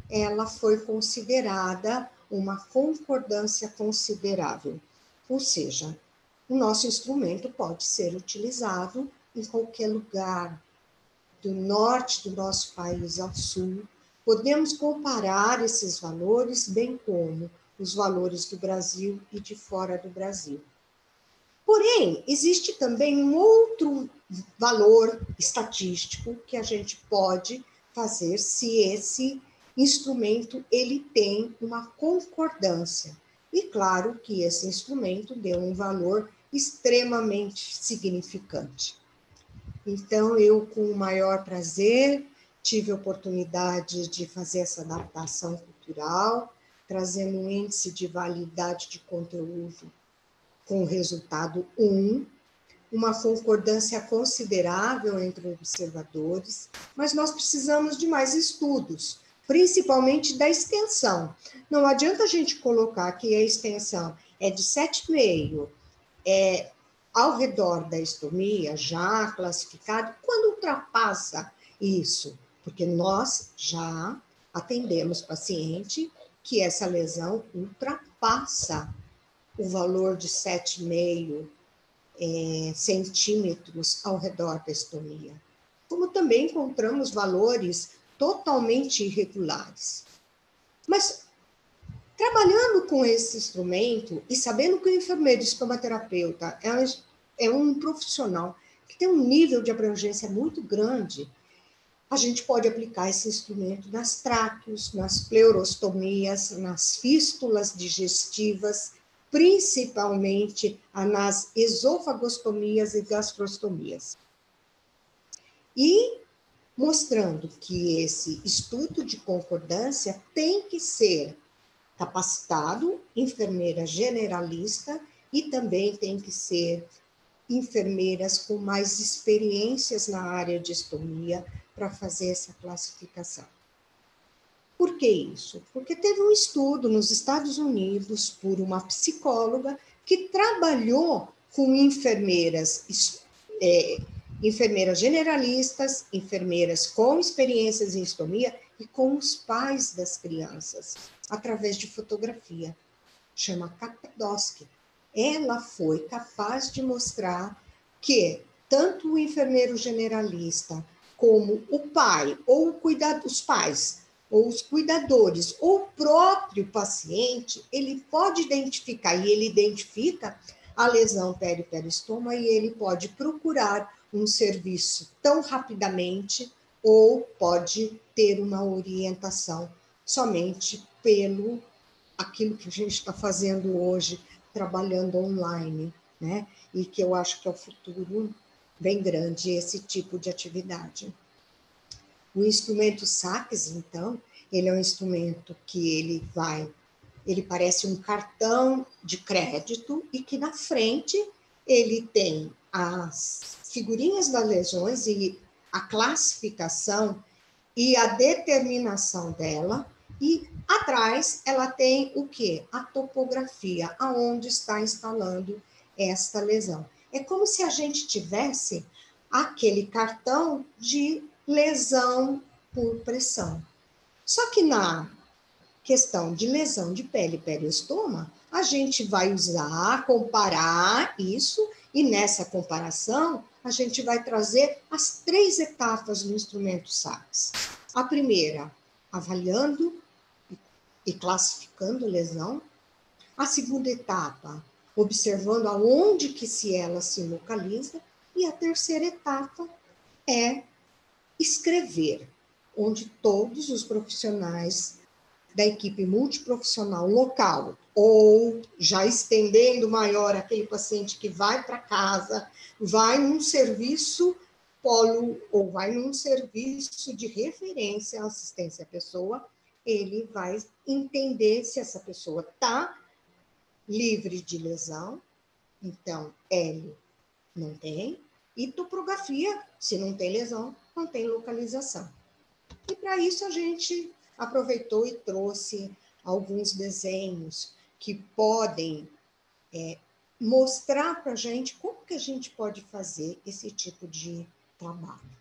ela foi considerada uma concordância considerável. Ou seja, o nosso instrumento pode ser utilizado em qualquer lugar, do norte do nosso país ao sul. Podemos comparar esses valores, bem como os valores do Brasil e de fora do Brasil. Porém, existe também um outro valor estatístico que a gente pode fazer se esse instrumento ele tem uma concordância. E claro que esse instrumento deu um valor extremamente significante. Então, eu, com o maior prazer, tive a oportunidade de fazer essa adaptação cultural, trazendo um índice de validade de conteúdo com resultado 1, uma concordância considerável entre observadores, mas nós precisamos de mais estudos, principalmente da extensão. Não adianta a gente colocar que a extensão é de 7,5, ao redor da estomia, já classificado, quando ultrapassa isso, porque nós já atendemos paciente que essa lesão ultrapassa o valor de 7,5 centímetros ao redor da estomia. Como também encontramos valores totalmente irregulares. Mas, trabalhando com esse instrumento e sabendo que o enfermeiro estomaterapeuta é um profissional que tem um nível de abrangência muito grande, a gente pode aplicar esse instrumento nas tráqueos, nas pleurostomias, nas fístulas digestivas, principalmente nas esofagostomias e gastrostomias. E mostrando que esse estudo de concordância tem que ser capacitado, enfermeira generalista, e também tem que ser enfermeiras com mais experiências na área de estomia para fazer essa classificação. Por que isso? Porque teve um estudo nos Estados Unidos por uma psicóloga que trabalhou com enfermeiras generalistas, enfermeiras com experiências em estomia e com os pais das crianças, através de fotografia. Chama Kapadosky. Ela foi capaz de mostrar que tanto o enfermeiro generalista como o pai, ou os pais, ou os cuidadores, ou o próprio paciente, ele pode identificar, e ele identifica a lesão periperistoma, e ele pode procurar um serviço tão rapidamente, ou pode ter uma orientação somente pelo aquilo que a gente está fazendo hoje, trabalhando online, né? E que eu acho que é o futuro bem grande, esse tipo de atividade. O instrumento SACS, então, ele é um instrumento que ele parece um cartão de crédito e que na frente ele tem as figurinhas das lesões e a classificação e a determinação dela, e atrás ela tem o quê? A topografia, aonde está instalando esta lesão. É como se a gente tivesse aquele cartão de lesão por pressão. Só que na questão de lesão de pele periostoma, a gente vai comparar isso, e nessa comparação a gente vai trazer as 3 etapas do instrumento SACS. A primeira, avaliando e classificando lesão. A segunda etapa, observando aonde que ela se localiza. E a terceira etapa é escrever, onde todos os profissionais da equipe multiprofissional local, ou já estendendo maior aquele paciente que vai para casa, vai num serviço polo, ou vai num serviço de referência à assistência à pessoa, ele vai entender se essa pessoa está livre de lesão, então L não tem, e topografia, se não tem lesão, não tem localização. E para isso a gente aproveitou e trouxe alguns desenhos que podem mostrar para a gente como que a gente pode fazer esse tipo de trabalho.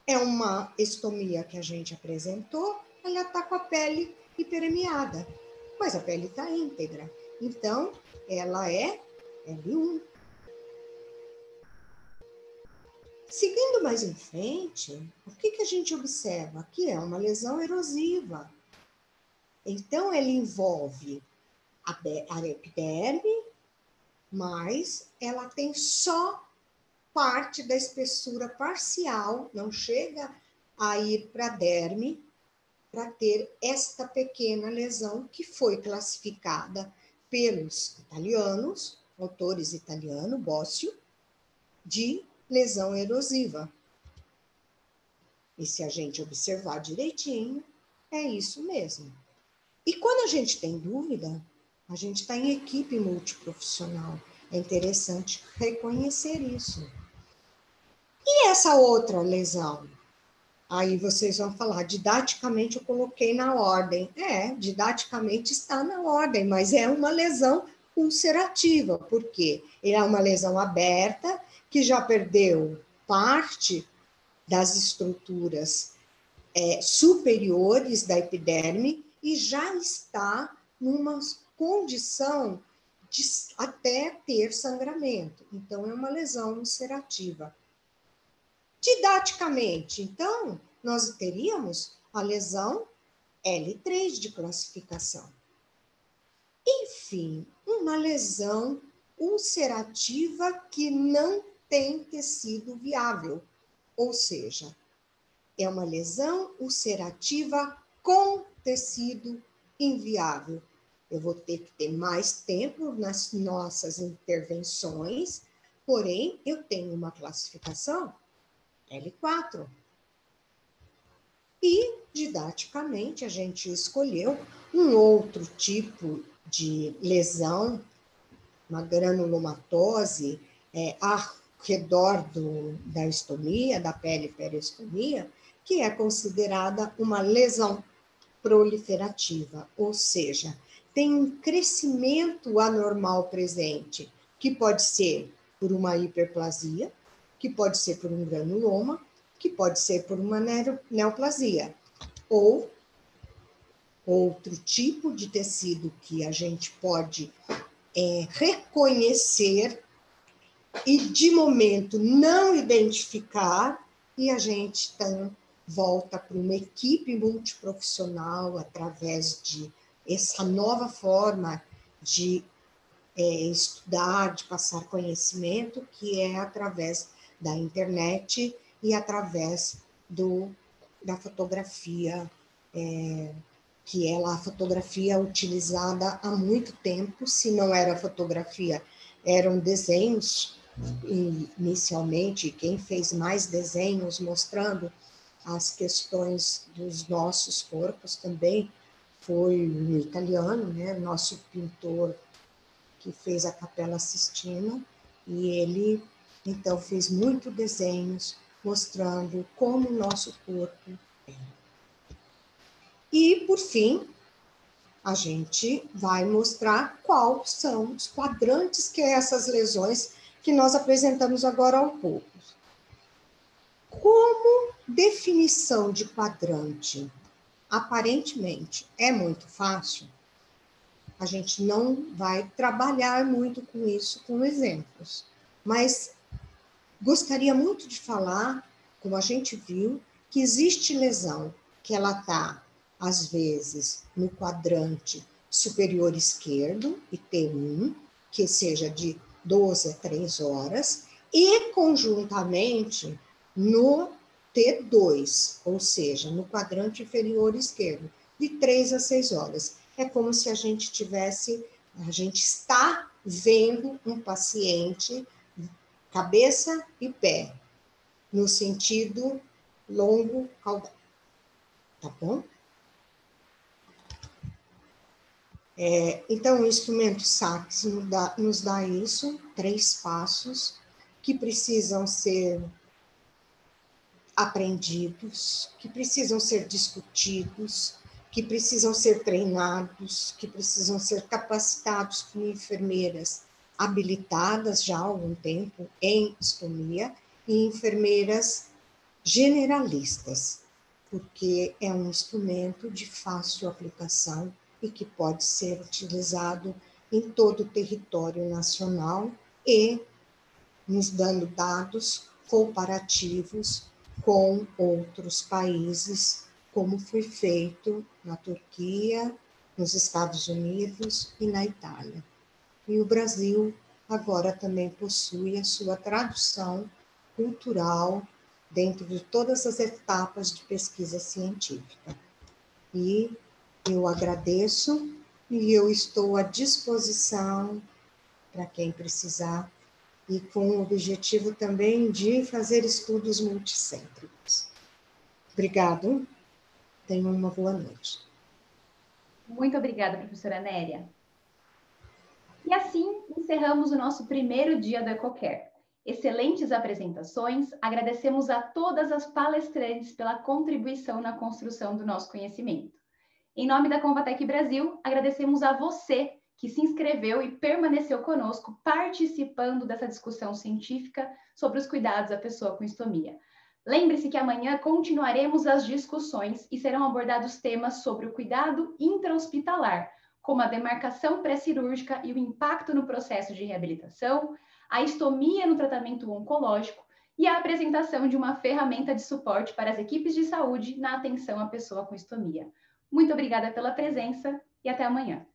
É uma estomia que a gente apresentou, ela está com a pele hiperemiada, mas a pele está íntegra, então ela é L1. Seguindo mais em frente, o que a gente observa? Que é uma lesão erosiva. Então, ela envolve a epiderme, mas ela tem só parte da espessura parcial, não chega a ir para a derme, para ter esta pequena lesão que foi classificada pelos italianos, autores italianos, Bosio, de lesão erosiva. E se a gente observar direitinho, é isso mesmo. E quando a gente tem dúvida, a gente está em equipe multiprofissional. É interessante reconhecer isso. E essa outra lesão? Aí vocês vão falar, didaticamente eu coloquei na ordem. Didaticamente está na ordem, mas é uma lesão ulcerativa, porque é uma lesão aberta que já perdeu parte das estruturas superiores da epiderme e já está numa condição de até ter sangramento. Então, é uma lesão ulcerativa. Didaticamente, então, nós teríamos a lesão L3 de classificação. Enfim, uma lesão ulcerativa que não tem tecido viável, ou seja, é uma lesão ulcerativa com tecido inviável. Eu vou ter que ter mais tempo nas nossas intervenções, porém, eu tenho uma classificação L4. E, didaticamente, a gente escolheu um outro tipo de lesão, uma granulomatose, ao redor da estomia, da pele periostomia, que é considerada uma lesão proliferativa, ou seja, tem um crescimento anormal presente, que pode ser por uma hiperplasia, que pode ser por um granuloma, que pode ser por uma neoplasia, ou outro tipo de tecido que a gente pode reconhecer e, de momento, não identificar, e a gente volta para uma equipe multiprofissional através de essa nova forma de estudar, de passar conhecimento, que é através da internet e através da fotografia, que é a fotografia utilizada há muito tempo. Se não era fotografia, eram desenhos. Inicialmente, quem fez mais desenhos mostrando as questões dos nossos corpos também foi um italiano, né? Nosso pintor que fez a Capela Sistina, e ele, então, fez muitos desenhos mostrando como o nosso corpo é. E, por fim, a gente vai mostrar quais são os quadrantes que essas lesões que nós apresentamos agora há pouco. Como definição de quadrante, aparentemente, é muito fácil, a gente não vai trabalhar muito com isso, com exemplos. Mas gostaria muito de falar, como a gente viu, que existe lesão que ela está, às vezes, no quadrante superior esquerdo, IT1, que seja de 12 a 3 horas, e conjuntamente no T2, ou seja, no quadrante inferior esquerdo, de 3 a 6 horas. É como se a gente está vendo um paciente cabeça e pé, no sentido longo caudal. Tá bom? Então, o instrumento SACS nos dá isso, 3 passos, que precisam ser aprendidos, que precisam ser discutidos, que precisam ser treinados, que precisam ser capacitados como enfermeiras habilitadas já há algum tempo em estomia e enfermeiras generalistas, porque é um instrumento de fácil aplicação e que pode ser utilizado em todo o território nacional e nos dando dados comparativos com outros países, como foi feito na Turquia, nos Estados Unidos e na Itália. E o Brasil agora também possui a sua tradução cultural dentro de todas as etapas de pesquisa científica. E eu agradeço e eu estou à disposição para quem precisar, e com o objetivo também de fazer estudos multicêntricos. Obrigado. Tenham uma boa noite. Muito obrigada, professora Néria. E assim encerramos o nosso primeiro dia do EcoCare. Excelentes apresentações, agradecemos a todas as palestrantes pela contribuição na construção do nosso conhecimento. Em nome da Convatec Brasil, agradecemos a você que se inscreveu e permaneceu conosco participando dessa discussão científica sobre os cuidados à pessoa com estomia. Lembre-se que amanhã continuaremos as discussões e serão abordados temas sobre o cuidado intra-hospitalar, como a demarcação pré-cirúrgica e o impacto no processo de reabilitação, a estomia no tratamento oncológico e a apresentação de uma ferramenta de suporte para as equipes de saúde na atenção à pessoa com estomia. Muito obrigada pela presença e até amanhã.